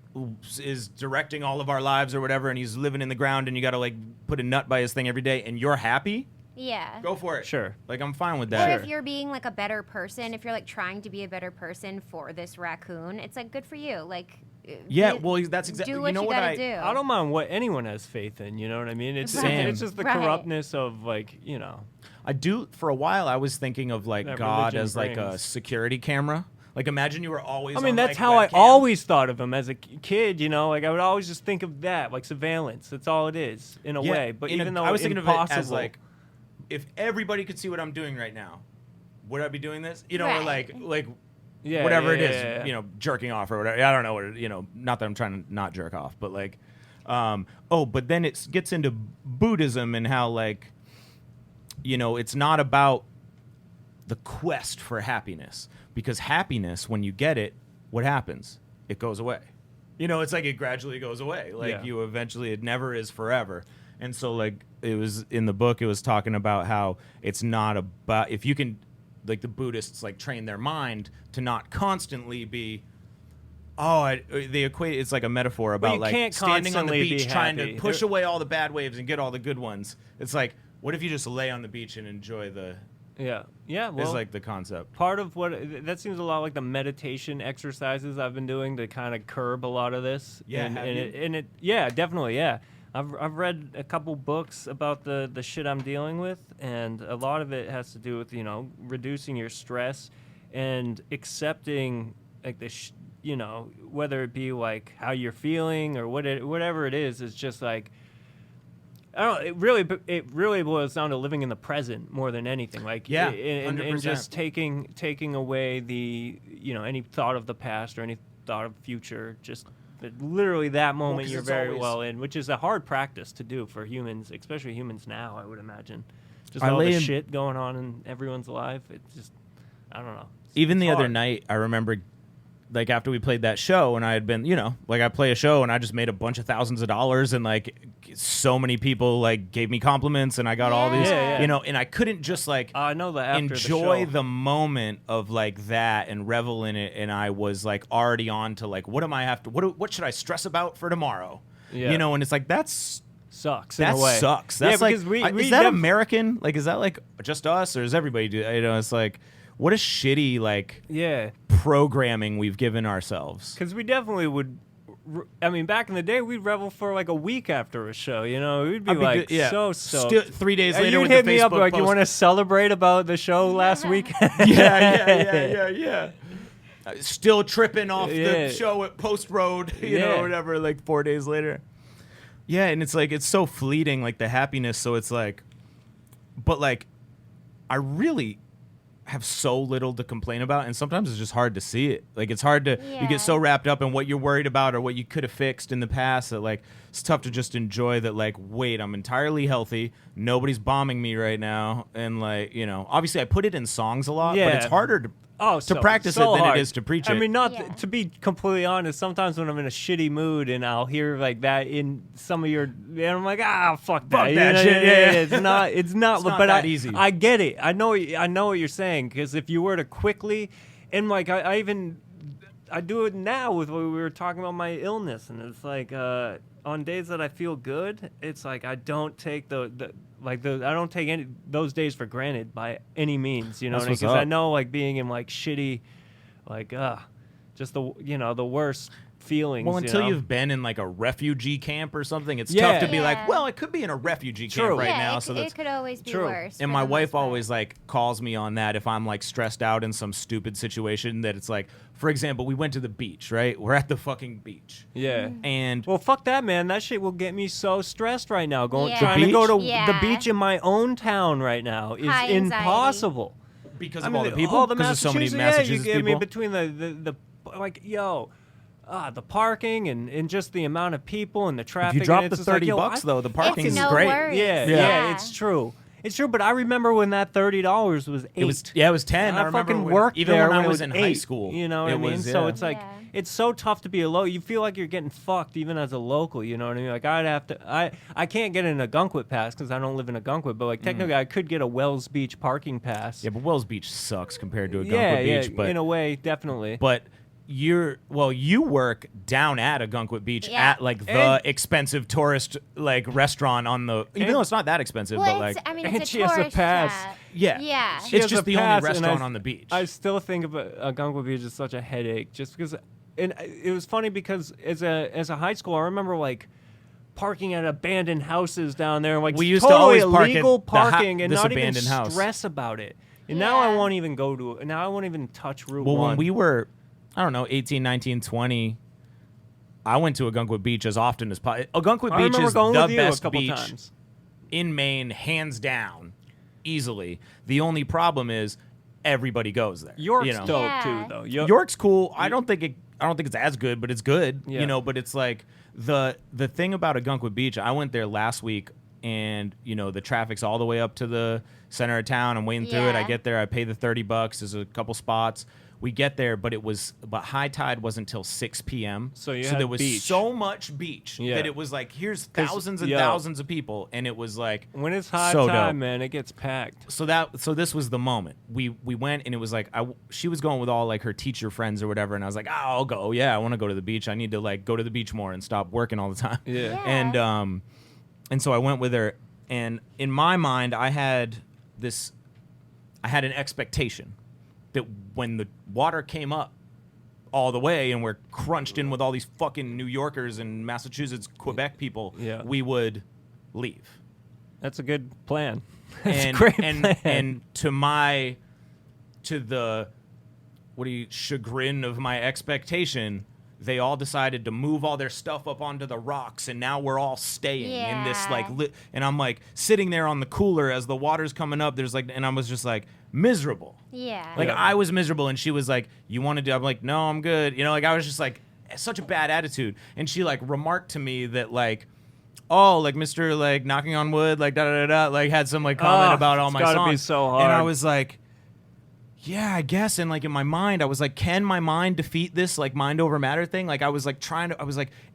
is directing all of our lives or whatever, and he's living in the ground, and you got to like put a nut by his thing every day, and you're happy. Yeah. Go for it. Sure. Like, I'm fine with that. Or if you're being like a better person, if you're like trying to be a better person for this raccoon, it's like good for you. Like, yeah, well, that's exactly. Do what you gotta do. I don't mind what anyone has faith in. You know what I mean? It's Same. it's just the Right. corruptness of like I do. For a while, I was thinking of like That God religion as like a brings. security camera. Like, imagine you were always. I mean, on, that's like, how I webcam. always thought of him as a kid. Like I would always just think of that, like surveillance. That's all it is in a way. But even though I was thinking impossible, of it as like, if everybody could see what I'm doing right now, would I be doing this? Or Right. like yeah, whatever yeah, it is, yeah, yeah. jerking off or whatever. I don't know what not that I'm trying to not jerk off, but like, but then it gets into Buddhism and how like, it's not about the quest for happiness, because happiness, when you get it, what happens? It goes away. It's like it gradually goes away. Like you eventually, it never is forever. And so like it was in the book, it was talking about how it's not about, if you can, like the Buddhists like train their mind to not constantly be, they equate, it's like a metaphor about you like can't standing on the constantly beach be trying happy. to push away all the bad waves and get all the good ones. It's like, what if you just lay on the beach and enjoy Yeah. Well, is like the concept. part of what that seems a lot like the meditation exercises I've been doing to kind of curb a lot of this. Yeah, and, have and you? it yeah, definitely, yeah. I've read a couple books about the shit I'm dealing with, and a lot of it has to do with reducing your stress and accepting like whether it be like how you're feeling or whatever it is. It's just like, I don't know, it really boils down to living in the present more than anything. Like, Yeah, and 100%. just taking away the any thought of the past or any thought of future. Just literally that moment 'cause you're it's very always- well in, which is a hard practice to do for humans, especially humans now. I would imagine, just I all lay the in- shit going on in everyone's life. It's just, I don't know. Even It's the other hard. night, I remember, like, after we played that show, and I had been, like, I play a show, and I just made a bunch of thousands of dollars, and, like, so many people, like, gave me compliments, and I got all these, Yeah, yeah. and I couldn't just, like, I know that after enjoy the show. the moment of, like, that and revel in it, and I was, like, already on to, like, what should I stress about for tomorrow? Yeah. And it's like, sucks in That a way. sucks. That's yeah, like, because we is that American? Like, is that, like, just us, or does everybody do that? It's like, what a shitty, like, yeah. programming we've given ourselves. Because we definitely would. I mean, back in the day, we'd revel for like a week after a show. We'd be I'd be like good- yeah. so Still, 3 days And later, you'd with hit the me Facebook up like, you post. want to celebrate about the show last week? yeah. Still tripping off Yeah. the show at Post Road, Yeah. whatever, like 4 days later. Yeah, and it's like, it's so fleeting, like the happiness. So it's like, but like, I really have so little to complain about, and sometimes it's just hard to see it. Like, it's hard to you Yeah. get so wrapped up in what you're worried about or what you could have fixed in the past that like it's tough to just enjoy that. Like, wait, I'm entirely healthy, nobody's bombing me right now, and like, you know, obviously I put it in songs a lot, but Yeah. it's harder to So practice so it than hard. it is to preach it. I mean, Yeah. to be completely honest, sometimes when I'm in a shitty mood and I'll hear like that in some of your, and I'm like, fuck that, Fuck You that know, shit, yeah. It's not, it's not, not but that I, easy. I get it. I know what you're saying, because if you were to quickly, and like I do it now with what we were talking about my illness, and it's like on days that I feel good, it's like I don't take I don't take any those days for granted by any means, you know, That's because what's I up. know like being in like shitty, like just the worst feelings. well, until you know? you've been in like a refugee camp or something, it's Yeah. tough to be like, Yeah. well, I could be in a refugee True. camp right yeah, now, it, so it that's could always be True. worse. and for my the wife most part. always like calls me on that if I'm like stressed out in some stupid situation that it's like, for example, we went to the beach, right? We're at the fucking beach. Yeah. And Well, fuck that, man. That shit will get me so stressed right now. Yeah. Trying to go to Yeah. the beach in my own town right now is High anxiety. impossible. because I of mean, all the people, all the because there's so many Massachusetts- Massachusetts yeah, people. I mean, between the like, the parking and just the amount of people and the traffic. if you drop and the it's just like, $30 I- though, the parking It's is no great. worries. Yeah, Yeah. it's true. It's true, but I remember when that $30 was $8. It was 10. I remember fucking when, worked even there when I it was in high 8, school. You know what it I mean? was, So yeah. it's like Yeah. it's so tough to be alone. You feel like you're getting fucked even as a local. You know what I mean? Like I'd have to. I can't get an Algonquin pass because I don't live in Algonquin. But like technically, I could get a Wells Beach parking pass. Yeah, but Wells Beach sucks compared to a yeah, Beach. But in a way, definitely. but you work down at Agunquit Beach Yeah. at like the And- expensive tourist like restaurant on the even And- though it's not that expensive, Well, but like I mean, and it's a she has a tourist pass. trap. yeah, Yeah. She it's has just a the pass, only and restaurant on the beach. I still think of Algonquin Beach as such a headache, just because. And it was funny because as a high school, I remember like parking at abandoned houses down there, like We used to totally always park at illegal the ha- parking, and this not even abandoned house. stress about it. And now I Yeah. won't even go to. Now I won't even touch Route Well, 1. when we were, I don't know, 18, 19, 20, I went to Agunquit Beach as often as possible. Agunquit I Beach remember is going the with you a best couple beach times. in Maine, hands down, easily. The only problem is everybody goes there. York's you know? dope Yeah. too, though. York's cool. I don't think it's as good, but it's good. Yeah. You know, but it's like the thing about Agunquit Beach. I went there last week, and you know the traffic's all the way up to the center of town. I'm waiting through it. I Yeah. get there. I pay the $30. There's a couple spots. We get there, but high tide wasn't until 6 p.m. So you there had was beach. so much beach Yeah. that it was like here's 'Cause, thousands and yo, thousands of people, and it was like When it's high so time, dope. man, it gets packed. So this was the moment we went, and it was like she was going with all like her teacher friends or whatever, and I was like, I'll go. Yeah, I want to go to the beach. I need to like go to the beach more and stop working all the time. Yeah. Yeah. And so I went with her, and in my mind I had an expectation that when the water came up all the way and we're crunched in with all these fucking New Yorkers and Massachusetts, Quebec people, Yeah. we would leave. That's a good plan. That's And a great and plan. and to the chagrin of my expectation, they all decided to move all their stuff up onto the rocks, and now we're all staying in this like Yeah. and I'm like sitting there on the cooler as the water's coming up. There's like, and I was just like miserable. Yeah. Like Yeah. I was miserable, and she was like, "You want to do?" I'm like, "No, I'm good." You know, like I was just like such a bad attitude, and she like remarked to me that like, "Oh, like Mr. like knocking on wood, like da da da da," like had some like comment about all it's my gotta songs, be so and I hard. was like, "Yeah, I guess." And like in my mind, I was like, "Can my mind defeat this like mind over matter thing?" Like I was like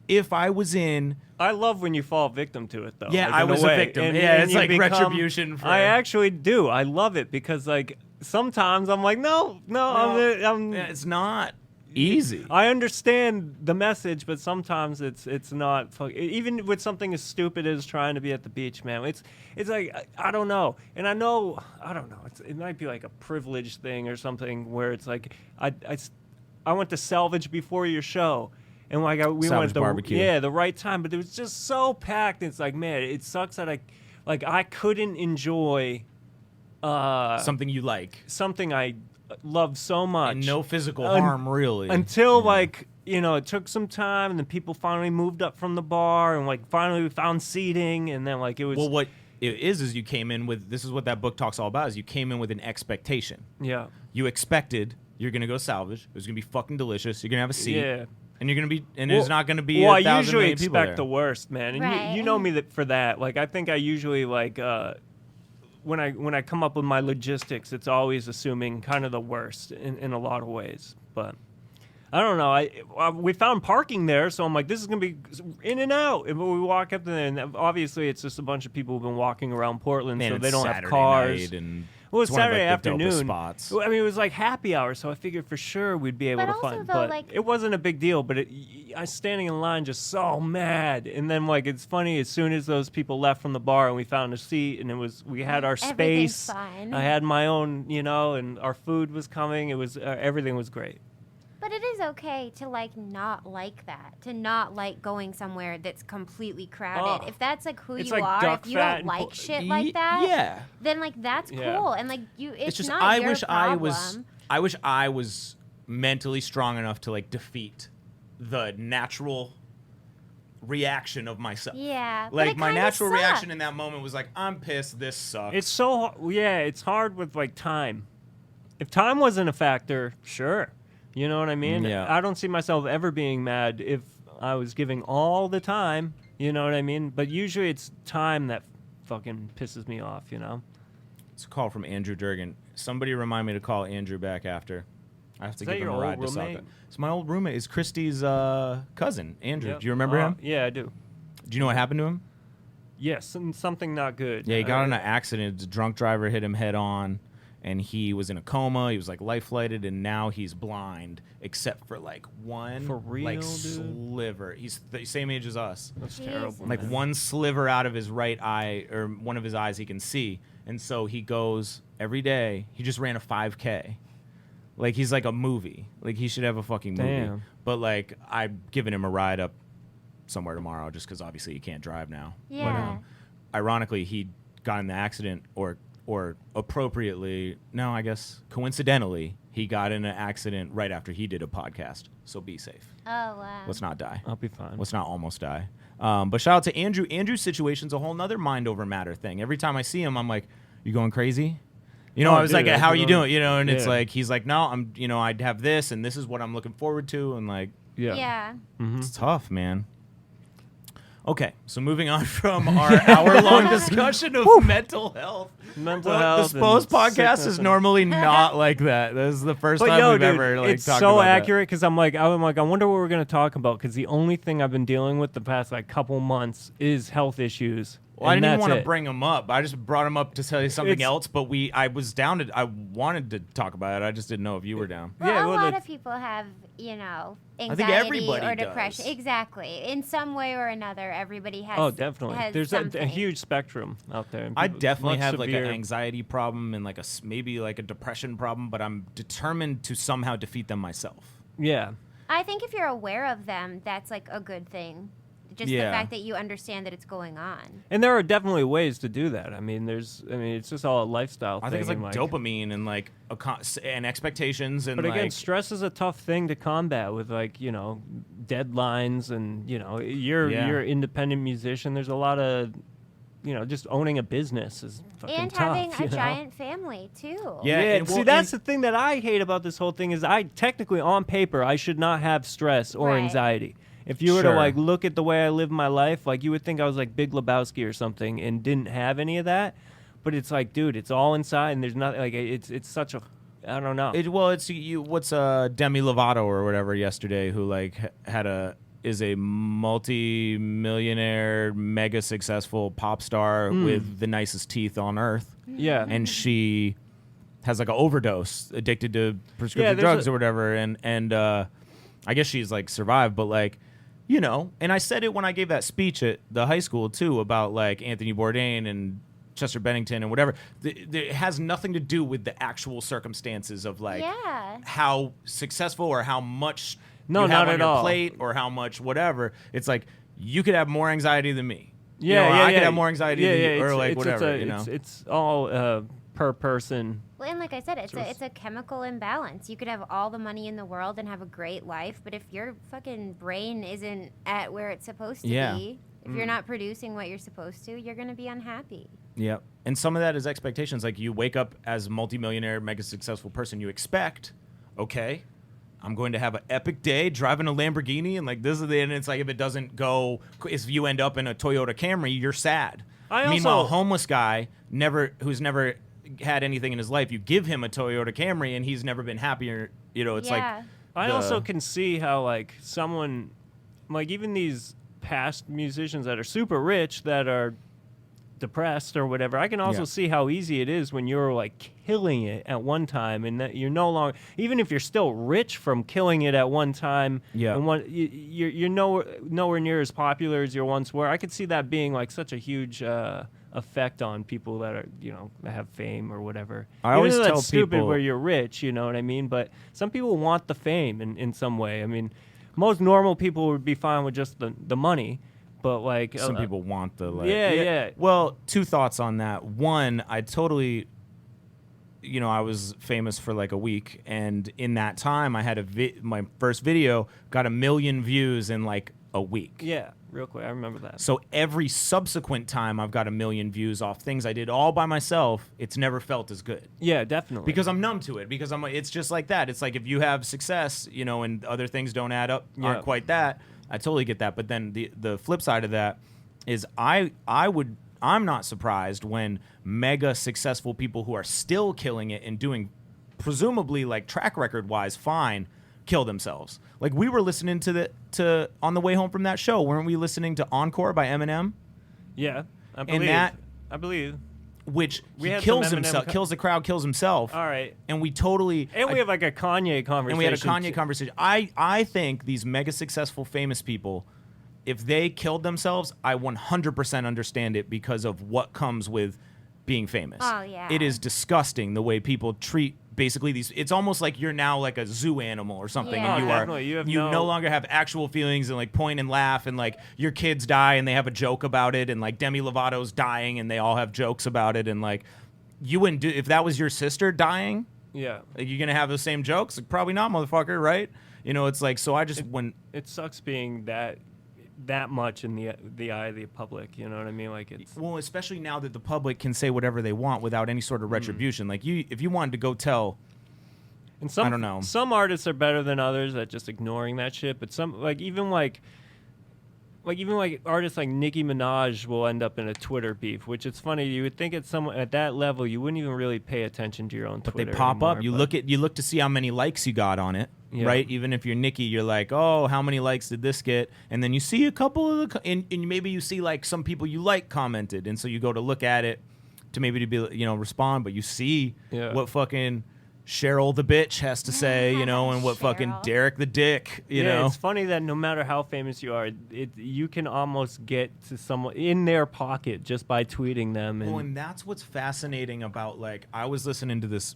if I was in. I love when you fall victim to it, though. Yeah, like, I in was a way. victim. And- Yeah, and it's you like become- retribution for- I actually do. I love it because, like, sometimes I'm like, no, I'm Yeah, it's not easy. I understand the message, but sometimes it's not. Even with something as stupid as trying to be at the beach, man. It's like I don't know, and I don't know. It might be like a privileged thing or something where it's like I went to Salvage before your show. And like we Salvage went the barbecue. the right time, but it was just so packed. It's like, man, it sucks that I couldn't enjoy Something you like. something I love so much. And no physical Un- harm, really. Until like it took some time, and then people finally moved up from the bar, and like finally we found seating, and then like it was Well, it is you came in with, this is what that book talks all about, is you came in with an expectation. Yeah. You expected you're going to go salvage. It was going to be fucking delicious. You're going to have a seat. Yeah. And you're going to be, and there's not going to be Well, a I thousand usually million people there. expect the worst, man. And Right. you know me for that. Like, I think I usually, like, when I come up with my logistics, it's always assuming kind of the worst in a lot of ways. But I don't know. We found parking there, so I'm like, this is going to be in and out. And we walk up there, and obviously it's just a bunch of people who've been walking around Portland, Man, so it's they don't Saturday have cars. night and Well, it's one of, Saturday like, the dopest afternoon. spots. I mean, it was like happy hour, so I figured for sure we'd be able But to also, find. though, But like- it wasn't a big deal. But I was standing in line just so mad, and then like it's funny. As soon as those people left from the bar and we found a seat, and we had our Everything's space. fine. I had my own, and our food was coming. It was everything was great. But it is okay to like not like that, to not like going somewhere that's completely crowded. Oh. If that's like who It's you like are, duck if you fat don't and like po- shit like that, Yeah. then like that's Yeah. cool. And like it's Just not I your wish problem. I wish I was mentally strong enough to like defeat the natural reaction of myself. Yeah, but Like it my kinda natural reaction sucks. in that moment was like, I'm pissed, this sucks. It's hard with like time. If time wasn't a factor, sure. You know what I mean? Yeah. I don't see myself ever being mad if I was giving all the time. You know what I mean? But usually it's time that fucking pisses me off, It's a call from Andrew Durgan. Somebody remind me to call Andrew back after. I have to Is that give him your a ride old to roommate? Saga. It's my old roommate. It's Christy's cousin, Andrew. Yep. Do you remember him? Yeah, I do. Do you know what happened to him? Yes, something not good. Yeah, he got in an accident. A drunk driver hit him head on, and he was in a coma. He was like life flighted, and now he's blind except for like one For real, like dude? sliver. He's the same age as us. That's Jesus. terrible. Like man. one sliver out of his right eye or one of his eyes he can see, and so he goes every day. He just ran a 5K. Like he's like a movie. Like he should have a fucking movie. Damn. But like I'm giving him a ride up somewhere tomorrow just because obviously he can't drive now. Yeah. But, ironically, he got in the accident or appropriately, no, I guess coincidentally, he got in an accident right after he did a podcast. So be safe. Oh wow. Let's not die. I'll be fine. Let's not almost die. But shout out to Andrew. Andrew's situation's a whole nother mind over matter thing. Every time I see him, I'm like, you going crazy? I was dude, like, how are you absolutely. doing? And it's Yeah. like, he's like, no, I'd have this, and this is what I'm looking forward to. And like, Yeah. Yeah. it's tough, man. Okay, so moving on from our hour-long discussion of mental health. Mental The health. Spose and podcast sickness is and- normally not like that. This is the first But time yo, we've dude, ever like it's talked so about that. accurate because I'm like, I wonder what we're gonna talk about because the only thing I've been dealing with the past like couple months is health issues. Well, I and didn't even that's want to it. bring him up. I just brought him up to tell you something It's- else. But I was down to. I wanted to talk about it. I just didn't know if you were down. Well, Yeah, a well, lot that's- of people have, think anxiety everybody or does. depression. Exactly. In some way or another, everybody has. Oh, definitely. Has There's a something. huge spectrum out there. and I people- definitely much have like an severe- anxiety problem and like maybe like a depression problem, but I'm determined to somehow defeat them myself. Yeah. I think if you're aware of them, that's like a good thing. Just Yeah. the fact that you understand that it's going on. And there are definitely ways to do that. I mean, it's just all a lifestyle I thing. think it's like and, dopamine and like and expectations and But again, like stress is a tough thing to combat with like, deadlines and, you're Yeah. an independent musician. There's a lot of, just owning a business is fucking And tough, having a you know? giant family, too. Yeah, Yeah, and see, well, that's and- the thing that I hate about this whole thing is I technically, on paper, I should not have stress or Right. anxiety. If you were Sure. to like look at the way I live my life, like you would think I was like Big Lebowski or something and didn't have any of that. But it's like, dude, it's all inside, and there's nothing like it's such a, I don't know. It's you. What's Demi Lovato or whatever yesterday who like is a multi-millionaire, mega successful pop star with the nicest teeth on earth, yeah, and she has like an overdose, addicted to prescription there's drugs a- or whatever, and I guess she's like survived, but like. And I said it when I gave that speech at the high school too about like Anthony Bourdain and Chester Bennington and whatever. It has nothing to do with the actual circumstances of like Yeah. how successful or how much No, you have not on at your all. plate or how much whatever. It's like you could have more anxiety than me. yeah, I could have more anxiety than you, or like whatever. It's all per person. Well, and like I said, Sort of- it's a chemical imbalance. You could have all the money in the world and have a great life, but if your fucking brain isn't at where it's supposed to Yeah. be, if you're not producing what you're supposed to, you're going to be unhappy. Yeah. And some of that is expectations. Like you wake up as a multimillionaire, mega successful person, you expect, okay, I'm going to have an epic day driving a Lamborghini, and like this is the end. It's like if it doesn't go, if you end up in a Toyota Camry, you're sad. Meanwhile, a homeless guy who's never had anything in his life, you give him a Toyota Camry, and he's never been happier. You know, it's like. I also can see how like someone, like even these past musicians that are super rich that are depressed or whatever, I can also see how easy it is when you're like killing it at one time, and that you're no longer, even if you're still rich from killing it at one time, and you're nowhere near as popular as you once were. I could see that being like such a huge effect on people that are, you know, that have fame or whatever. I always tell that's stupid people where you're rich, you know what I mean? But some people want the fame in some way. I mean, most normal people would be fine with just the money. But like some people want the like yeah. Well, two thoughts on that. One, I totally, you know, I was famous for like a week, and in that time, I had my first video got 1 million views in like a week. Yeah, real quick, I remember that. So every subsequent time I've got 1 million views off things I did all by myself, it's never felt as good. Yeah, definitely. Because I'm numb to it. Because it's just like that. It's like if you have success, you know, and other things don't add up, aren't quite that. I totally get that, but then the flip side of that is I'm not surprised when mega successful people who are still killing it and doing presumably like track record wise fine kill themselves. Like we were listening to on the way home from that show, weren't we listening to Encore by Eminem? Yeah, I believe. And I believe. Which he kills himself, kills the crowd, kills himself. All right. And we totally... And we have like a Kanye conversation. And we had a Kanye conversation. I think these mega successful famous people, if they killed themselves, I 100% understand it because of what comes with being famous. Oh, yeah. It is disgusting the way people treat basically these... It's almost like you're now like a zoo animal or something. Yeah. And you no longer have actual feelings and like point and laugh, and like your kids die and they have a joke about it, and like Demi Lovato's dying and they all have jokes about it, and like you wouldn't do... If that was your sister dying... Yeah. Like, you're going to have the same jokes? Like, probably not, motherfucker, right? You know, it's like, so I just... It sucks being that much in the eye of the public, you know what I mean? Like it's... Well, especially now that the public can say whatever they want without any sort of retribution. Like, if you wanted to go tell... And some, I don't know. Some artists are better than others at just ignoring that shit, but some, even artists like Nicki Minaj will end up in a Twitter beef, which it's funny. You would think at that level you wouldn't even really pay attention to your own Twitter. But they pop anymore, up. You look to see how many likes you got on it, right? Even if you're Nicki, you're like, oh, how many likes did this get? And then you see a couple of and maybe you see like some people you like commented, and so you go to look at it to maybe to be respond, but you see what fucking Cheryl the bitch has to say, and what fucking Derek the dick, you know. It's funny that no matter how famous you are, you can almost get to someone in their pocket just by tweeting them. And that's what's fascinating about, like, I was listening to this,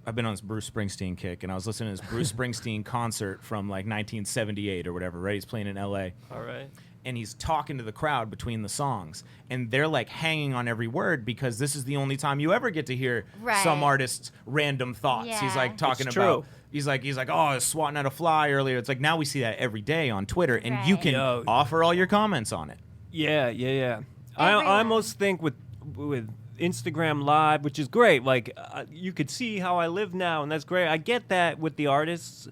I've been on this Bruce Springsteen kick, and I was listening to this Bruce Springsteen concert from like 1978 or whatever, right? He's playing in LA. All right. And he's talking to the crowd between the songs, and they're like hanging on every word because this is the only time you ever get to hear some artist's random thoughts. Yeah. He's like talking about, he's like, oh, I was swatting at a fly earlier. It's like now we see that every day on Twitter, and you can offer all your comments on it. Yeah. I almost think with Instagram Live, which is great, like you could see how I live now, and that's great. I get that with the artists.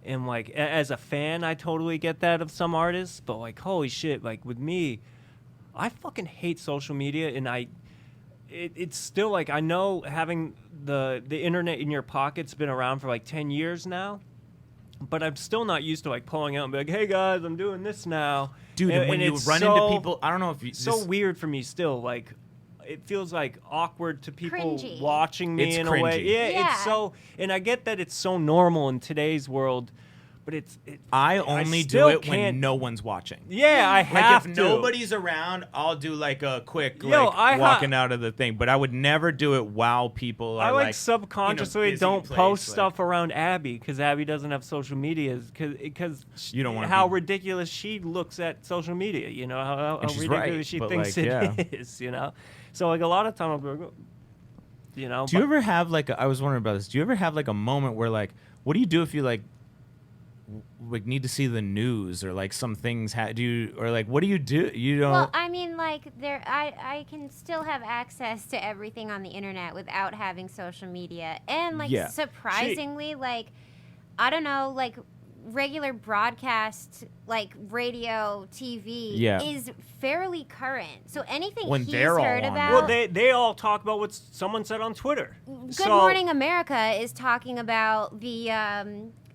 And, like, as a fan, I totally get that of some artists. But, like, holy shit, like, with me, I fucking hate social media. And it's still, like, I know having the internet in your pocket's been around for, like, 10 years now. But I'm still not used to, like, pulling out and be like, hey, guys, I'm doing this now. Dude, and when you run into people, I don't know if you... It's so weird for me still, like... It feels like awkward to people cringy. watching me in cringy. a way. Yeah, it's so, and I get that it's so normal in today's world, but I only do it when no one's watching. Yeah, I have if to. nobody's around, I'll do like a quick walking out of the thing, but I would never do it while people are like subconsciously don't post stuff around Abby because Abby doesn't have social media because you don't want how ridiculous she looks at social media, how ridiculous she thinks it is, So, like, a lot of time I'll be like, Do you ever have, like, I was wondering about this. Do you ever have, like, a moment where, like, what do you do if you, like, like need to see the news or like some things do you, or like what do you do? You don't. Well, I mean, like I can still have access to everything on the internet without having social media, and like surprisingly, like I don't know, like regular broadcast, like radio, TV is fairly current. So anything when he's they're heard all on about. Well, they all talk about what someone said on Twitter. Good Morning America is talking about the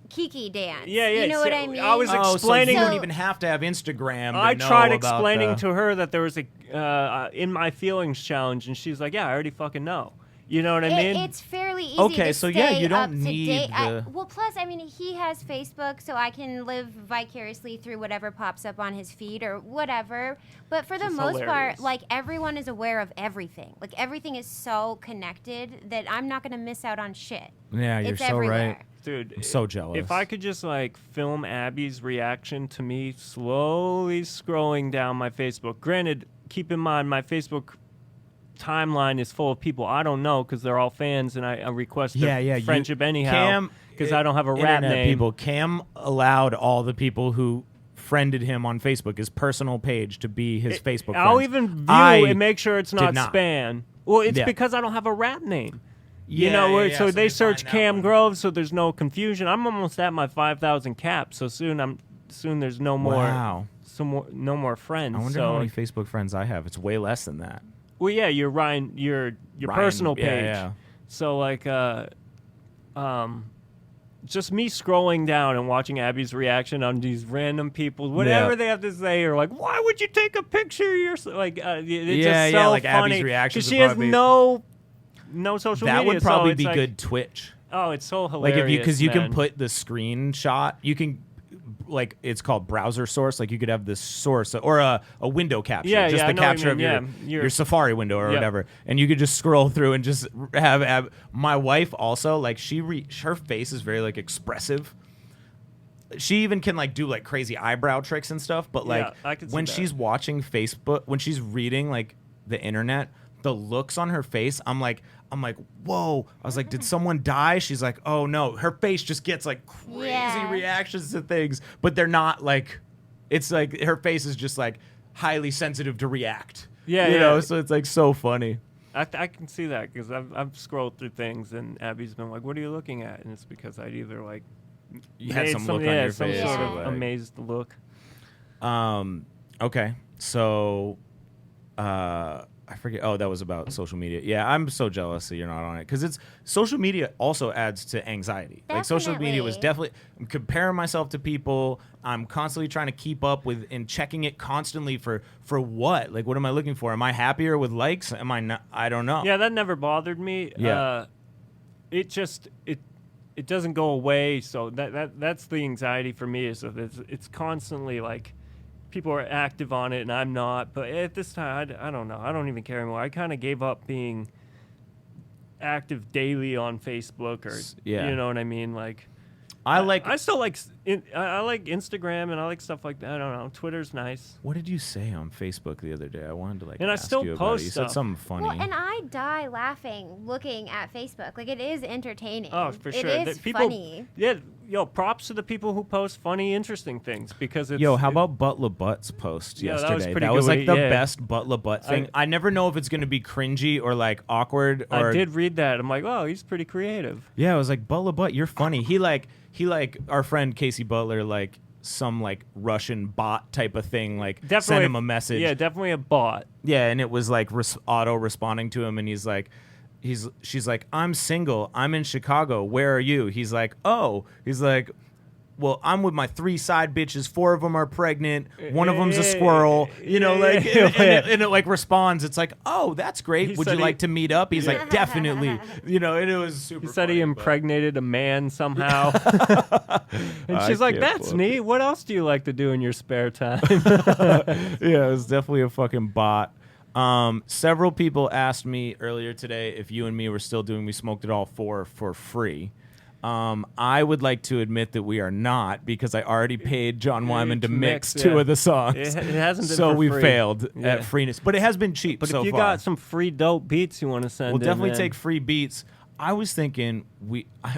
Kiki dance. Yeah. You know so what I mean? I was explaining. So you don't even have to have Instagram. To I know tried about explaining to her that there was a In My Feelings challenge, and she's like, "Yeah, I already fucking know." You know what I mean? It's fairly easy Okay, to so stay you don't up to need date. the. Well, plus, I mean, he has Facebook, so I can live vicariously through whatever pops up on his feed or whatever. But for the most part, like, everyone is aware of everything. Like, everything is so connected that I'm not going to miss out on shit. Yeah, you're it's so everywhere. right. Dude, I'm so jealous. If I could just like film Abby's reaction to me slowly scrolling down my Facebook. Granted, keep in mind my Facebook timeline is full of people I don't know because they're all fans, and I request their friendship anyhow because I don't have a rap name. People, Cam allowed all the people who friended him on Facebook, his personal page, to be his Facebook I'll friends. even view and make sure it's not not. spam. Well, it's because I don't have a rap name. You Yeah, know, yeah, so so they they search find that Cam one. Groves, so there's no confusion. I'm almost at my 5,000 caps, so soon there's no more. Wow. No more friends. I wonder so how many Facebook friends I have. It's way less than that. Well, yeah, your Ryan, personal page. Yeah. So like, just me scrolling down and watching Abby's reaction on these random people, whatever they have to say, or like, why would you take a picture of yourself? Like, it's just so like funny. Abby's reactions. She has no social media. That would probably so be like, good Twitch. Oh, it's so hilarious. Like because you can man. put the screenshot, you can. Like it's called browser source. Like you could have this source or a window capture, just the capture of your Safari window or whatever, and you could just scroll through and just have my wife also like her face is very like expressive. She even can like do like crazy eyebrow tricks and stuff. But like when she's watching Facebook, when she's reading like the internet, the looks on her face, I'm like, whoa. I was like, did someone die? She's like, oh no. Her face just gets like crazy reactions to things, but they're not like, it's like her face is just like highly sensitive to react. Yeah, you know, so it's like so funny. I can see that because I've scrolled through things and Abby's been like, what are you looking at? And it's because I'd either like, you had some look on your some face. sort of like, amazed look. Okay. So, I forget. Oh, that was about social media. Yeah, I'm so jealous that you're not on it because social media also adds to anxiety. Definitely. Like social media was definitely. I'm comparing myself to people. I'm constantly trying to keep up with and checking it constantly for what? Like, what am I looking for? Am I happier with likes? Am I not? I don't know. Yeah, that never bothered me. Yeah. It just it doesn't go away. So that's the anxiety for me is that it's constantly like. People are active on it and I'm not, but at this time I don't know, I don't even care anymore. I kind of gave up being active daily on Facebook or you know what I mean, like I still like I like Instagram and I like stuff like that. I don't know, Twitter's nice. What did you say on Facebook the other day? I wanted to like and ask I still you post about it. You stuff. said something funny. Well, and I die laughing looking at Facebook. Like, it is entertaining. Oh, for sure. It is funny. Yeah, props to the people who post funny, interesting things because it's... How about Butler Butt's post yesterday? That was pretty That was good. like the best Butler Butt thing. I never know if it's going to be cringy or like awkward. Or I did read that. I'm like, oh, he's pretty creative. Yeah, I was like, Butler Butt, you're funny. He like our friend Casey Butler, like some like Russian bot type of thing, like sent him a message. Yeah, definitely a bot. Yeah, and it was like auto responding to him, and she's like, I'm single, I'm in Chicago, where are you? He's like, well, I'm with my 3 side bitches. 4 of them are pregnant. 1 of them's a squirrel. You know, like, and it like responds. It's like, oh, that's great. Would you like to meet up? He's like, definitely. You know, and it was super. He said he impregnated a man somehow. And she's like, that's neat. What else do you like to do in your spare time? Yeah, it was definitely a fucking bot. Several people asked me earlier today if you and me were still doing We Smoked It All for free. I would like to admit that we are not because I already paid John Wyman to mix 2 of the songs. It hasn't been so for we free. failed at freeness. But it has been cheap But so if you far. got some free dope beats you want to send We'll definitely in, take free beats. I was thinking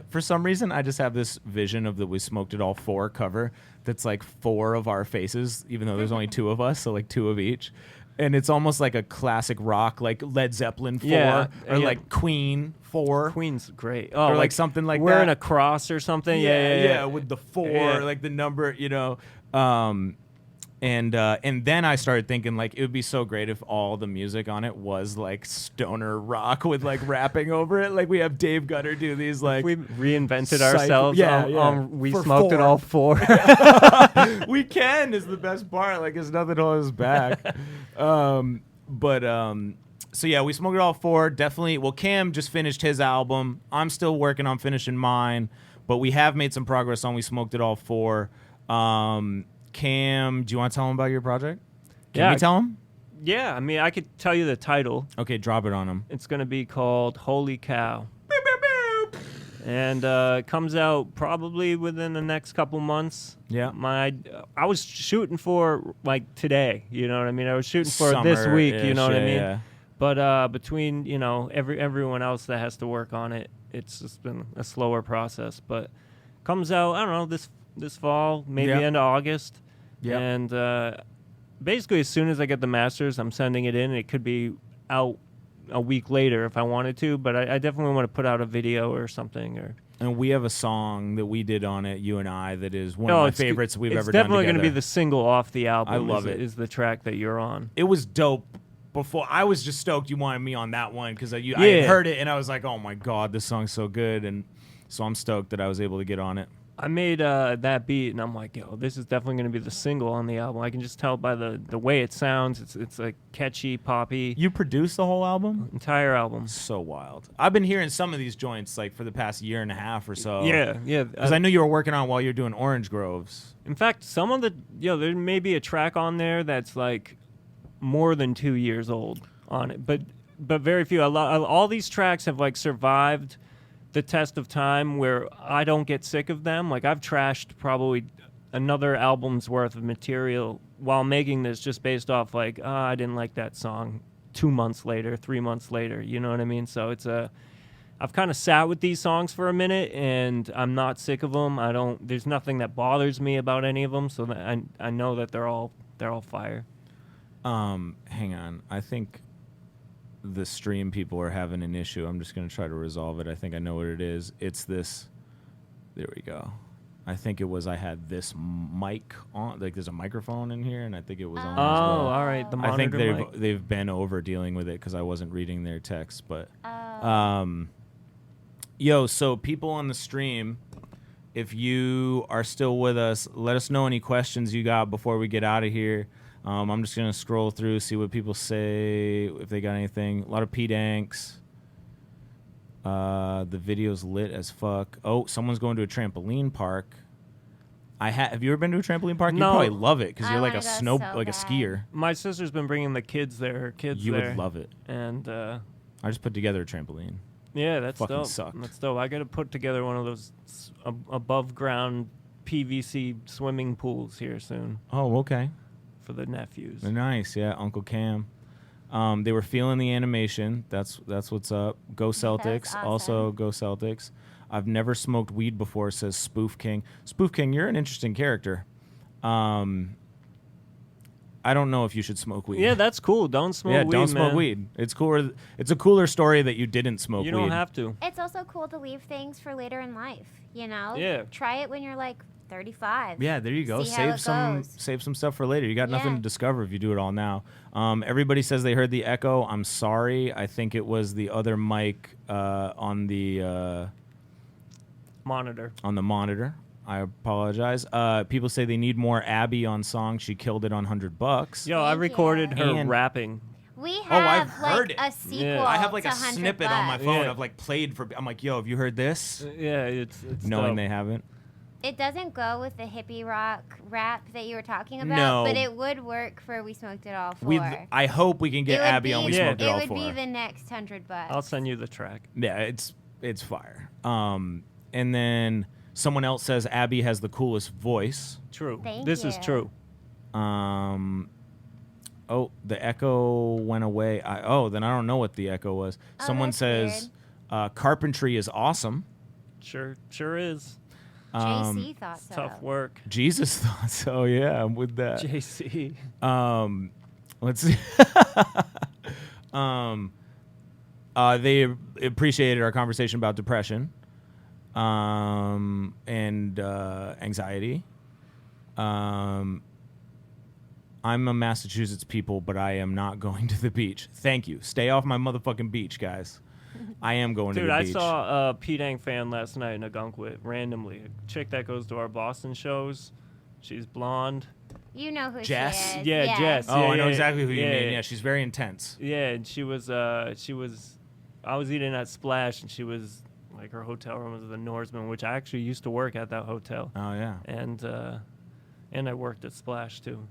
for some reason I just have this vision of the We Smoked It All 4 cover that's like 4 of our faces, even though there's only 2 of us, so like 2 of each. And it's almost like a classic rock, like Led Zeppelin 4 or like Queen 4. Queen's great. Oh, or like something like wearing that. a cross or something. Yeah, with the 4, like the number, you know. And then I started thinking, like, it would be so great if all the music on it was like stoner rock with like rapping over it. Like we have Dave Gutter do these like we reinvented ourselves. We for smoked 4. it all 4. We can is the best part. Like it's nothing holding us back. So yeah, we smoked it all 4. Definitely. Well, Cam just finished his album. I'm still working on finishing mine, but we have made some progress on We Smoked It All 4. Cam, do you want to tell him about your project? Can we tell him? Yeah, I mean, I could tell you the title. Okay, drop it on him. It's going to be called Holy Cow. And it comes out probably within the next couple months. Yeah. I was shooting for, like, today, you know what I mean? I was shooting for this week, you know what I mean? Yeah. But between, you know, everyone else that has to work on it, it's just been a slower process. But comes out, I don't know, this fall, maybe end of August. Yeah. And basically, as soon as I get the masters, I'm sending it in. It could be out a week later if I wanted to, but I definitely want to put out a video or something. And we have a song that we did on it, you and I, that is one of my favorites we've ever done together. It's definitely going to be the single off the album. I love it. Is the track that you're on. It was dope. Before I was just stoked you wanted me on that one because I had heard it and I was like, oh my God, this song's so good. And so I'm stoked that I was able to get on it. I made that beat, and I'm like, yo, this is definitely going to be the single on the album. I can just tell by the way it sounds. It's like catchy, poppy. You produced the whole album? Entire album. So wild. I've been hearing some of these joints like for the past year and a half or so. Yeah. Because I knew you were working on while you're doing Orange Groves. In fact, some of there may be a track on there that's like more than 2 years old on it, but very few. All these tracks have like survived the test of time where I don't get sick of them. Like I've trashed probably another album's worth of material while making this just based off like, I didn't like that song 2 months later, 3 months later, you know what I mean? So I've kind of sat with these songs for a minute and I'm not sick of them. There's nothing that bothers me about any of them. So that I know that they're all fire. Hang on. I think the stream people are having an issue. I'm just going to try to resolve it. I think I know what it is. It's this. There we go. I think it was I had this mic on. Like there's a microphone in here, and I think it was on as well. All right. The monitor I think they've been over dealing with it because I wasn't reading their text. But, so people on the stream, if you are still with us, let us know any questions you got before we get out of here. I'm just going to scroll through, see what people say, if they got anything. A lot of P-Danks. The video's lit as fuck. Oh, someone's going to a trampoline park. Have you ever been to a trampoline park? No. You'd probably love it because you're like a a skier. My sister's been bringing the kids there. You would love it. And I just put together a trampoline. Yeah, that's fucking dope. Sucked. That's dope. I got to put together one of those above ground PVC swimming pools here soon. Oh, okay. For the nephews. They're nice, yeah. Uncle Cam. They were feeling the animation. That's what's up. Go Celtics. Awesome. Also, go Celtics. I've never smoked weed before, says Spoof King. Spoof King, you're an interesting character. I don't know if you should smoke weed. Yeah, that's cool. Don't smoke weed, don't smoke man. weed. It's cooler. It's a cooler story that you didn't smoke weed. You don't have to. It's also cool to leave things for later in life, you know? Yeah. Try it when you're like 35. Yeah, there you go. See how it Save some stuff for later. You got nothing Yeah. to discover if you do it all now. Everybody says they heard the echo. I'm sorry. I think it was the other mic on the monitor. On the monitor. I apologize. People say they need more Abby on song. She killed it on $100. Yo, I recorded her And- rapping. We have I've like heard it. a sequel. Yeah. I have like to a snippet on my $100. phone Yeah. of like played for. I'm like, yo, have you heard this? Yeah, it's Knowing dope. they haven't. It doesn't go with the hippie rock rap that you were talking about, No. but it would work for We Smoked It All 4. I hope we can get It would Abby be- on We Yeah. Smoked It All would 4. be the next $100. I'll send you the track. Yeah, it's fire. And then someone else says Abby has the coolest voice. True. Thank This is you. true. Oh, the echo went away. Then I don't know what the echo was. Oh, Someone that's says Carpentry is awesome. Sure is. JC thought so. Tough work. Jesus thought so. Yeah, I'm with that. JC. Let's see. They appreciated our conversation about depression, and anxiety. I'm a Massachusetts people, but I am not going to the beach. Thank you. Stay off my motherfucking beach, guys. I am going to the beach. Dude, I saw a P-Dang fan last night in Agunquit, randomly. A chick that goes to our Boston shows. She's blonde. You know who Jess? she is. Yeah, Jess. Oh, Yeah, I know yeah, exactly who you yeah, mean. Yeah, she's very intense. Yeah, and she was, I was eating at Splash, and she was, like, her hotel room was the Norseman, which I actually used to work at that hotel. Oh, yeah. And I worked at Splash, too.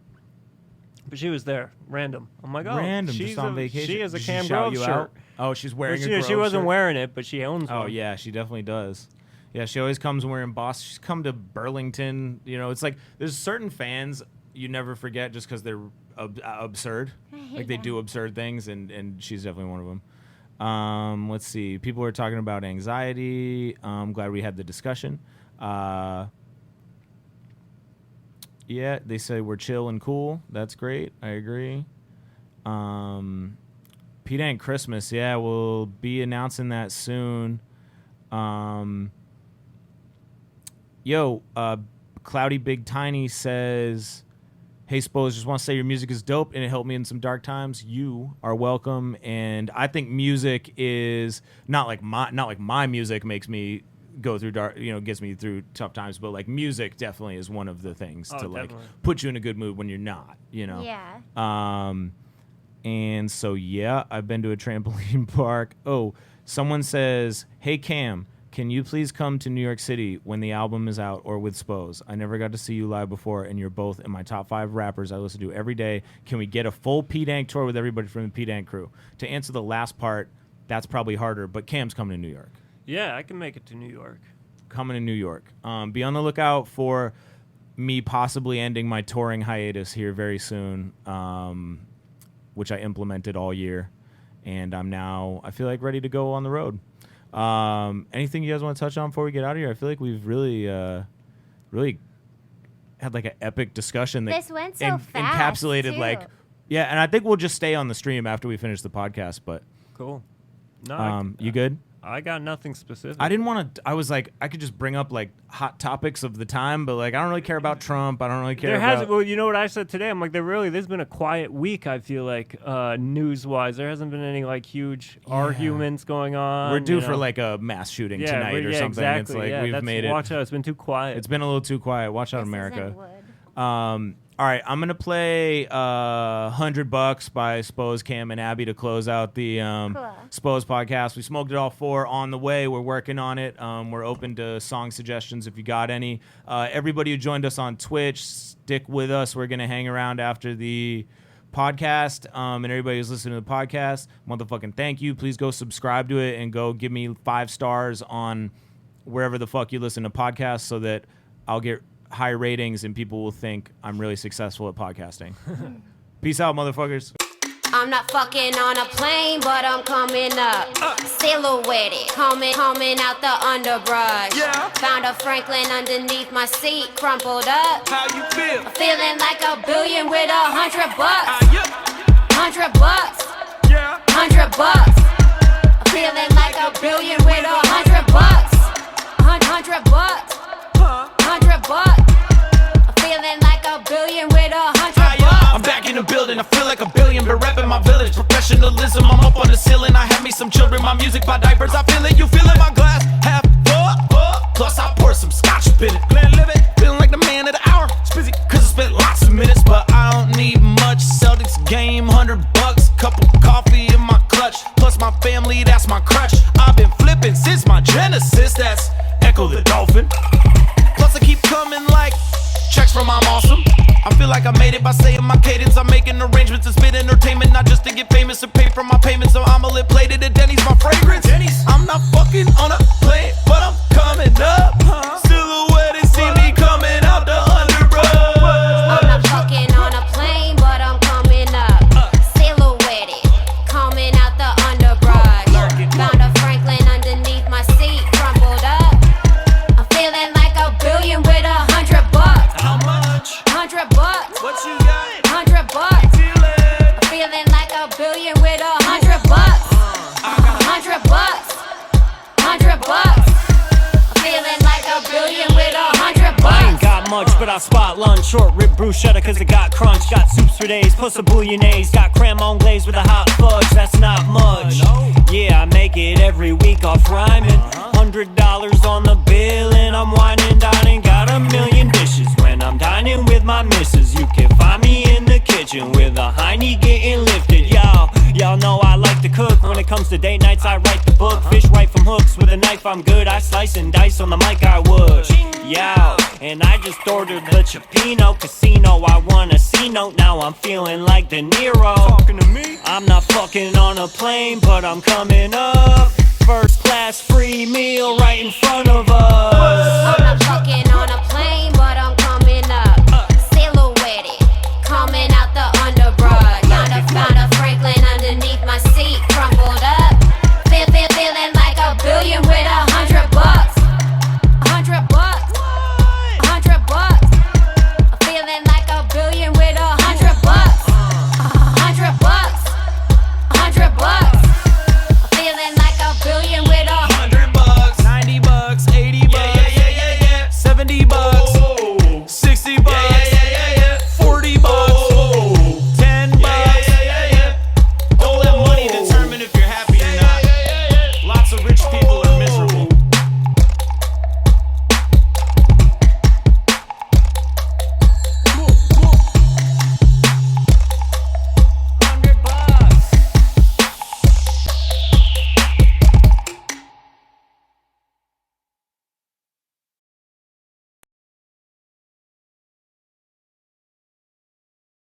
But she was there, random. I'm like, oh, Random, she's just on vacation. She has a Did Cam she shout Grove you shirt. out? Oh, she's wearing a Grove She wasn't shirt? wearing it, but she owns one. Oh, yeah, she definitely does. Yeah, she always comes wearing Boston. She's come to Burlington. You know, it's like there's certain fans you never forget just because they're absurd. Like, they do absurd things, and she's definitely one of them. Let's see. People are talking about anxiety. I'm glad we had the discussion. Yeah, they say we're chill and cool. That's great. I agree. P-Dang Christmas. Yeah, we'll be announcing that soon. Cloudy Big Tiny says, hey, Spose, just want to say your music is dope and it helped me in some dark times. You are welcome. And I think music is not like my music makes me go through dark, gets me through tough times, but like music definitely is one of the things to like put you in a good mood when you're not, Yeah. And so, yeah, I've been to a trampoline park. Oh, someone says, hey, Cam, can you please come to New York City when the album is out or with Spose? I never got to see you live before, and you're both in my top 5 rappers I listen to every day. Can we get a full P-Dang tour with everybody from the P-Dang crew? To answer the last part, that's probably harder, but Cam's coming to New York. Yeah, I can make it to New York. Coming to New York. Be on the lookout for me possibly ending my touring hiatus here very soon, which I implemented all year. And I'm now, I feel like, ready to go on the road. Anything you guys want to touch on before we get out of here? I feel like we've really had like an epic discussion that this went so fast, encapsulated too. like, yeah. And I think we'll just stay on the stream after we finish the podcast. But cool. No, you good? I got nothing specific. I didn't want to. I was like, I could just bring up like hot topics of the time, but like, I don't really care about Trump. I don't really care. Well, you know what I said today? I'm like, there's been a quiet week. I feel like news-wise, there hasn't been any like huge arguments going on. We're due for like a mass shooting tonight or something. Exactly. It's like we've made it. Watch out! It's been too quiet. It's been a little too quiet. Watch out, This America. isn't wood. All right, I'm gonna play $100 by Spose, Cam, and Abby to close out the Spose podcast. We smoked it all 4 on the way. We're working on it. We're open to song suggestions if you got any. Everybody who joined us on Twitch, stick with us. We're gonna hang around after the podcast. And everybody who's listening to the podcast, motherfucking thank you. Please go subscribe to it and go give me 5 stars on wherever the fuck you listen to podcasts so that I'll get high ratings and people will think I'm really successful at podcasting. Peace out, motherfuckers. I'm not fucking on a plane, but I'm coming up. Silhouetted, coming out the underbrush. Yeah. Found a Franklin underneath my seat, crumpled up. How you feel? Feeling like $1 billion with $100. Yeah. $100. Yeah. $100. Feeling like $1 billion with $100. $100. $100. Feeling like $1 billion with $100. I'm back in the building, I feel like $1 billion, but repping my village. Professionalism, I'm up on the ceiling. I have me some children, my music by diapers. I feel it, you feel it, my glass half full. Plus I pour some scotch up in it. Glenlivet, feeling like the man of the hour. It's busy, cause I spent lots of minutes, but I don't need much. Celtics game, $100. Couple coffee in my clutch. Plus my family, that's my crutch. I've been flipping since my genesis. That's Echo the Dolphin. Plus I keep coming like checks from I'm awesome. I feel like I made it by saying my cadence. I'm making arrangements to spit entertainment, not just to get famous or pay for my payments. So I'm a lit plated at Denny's, my fragrance. I'm not fucking on a plane, but I'm coming up. Silhouette and see me coming out the underbrush. I'm not fucking on a plane, but I'm coming up. Silhouetted, coming out the underbrush. Found a Franklin underneath much, but I spot lunch. Short rib bruschetta cause it got crunch. Got soups for days, plus a bouillabaisse. Got creme anglaise with a hot fudge, that's not much. Yeah, I make it every week off rhyming. $100 on the bill and I'm whining, dining. Got a million dishes when I'm dining with my missus. You can find me in the kitchen with a hiney getting lifted. Y'all know I like to cook. When it comes to date nights, I write the book. Fish right from hooks with a knife, I'm good. I slice and dice on the mic, I would. And I just ordered the Chipino Casino. I want a C-note, now I'm feeling like De Niro. Talking to me? I'm not fucking on a plane, but I'm coming up. First class free meal right in front of us.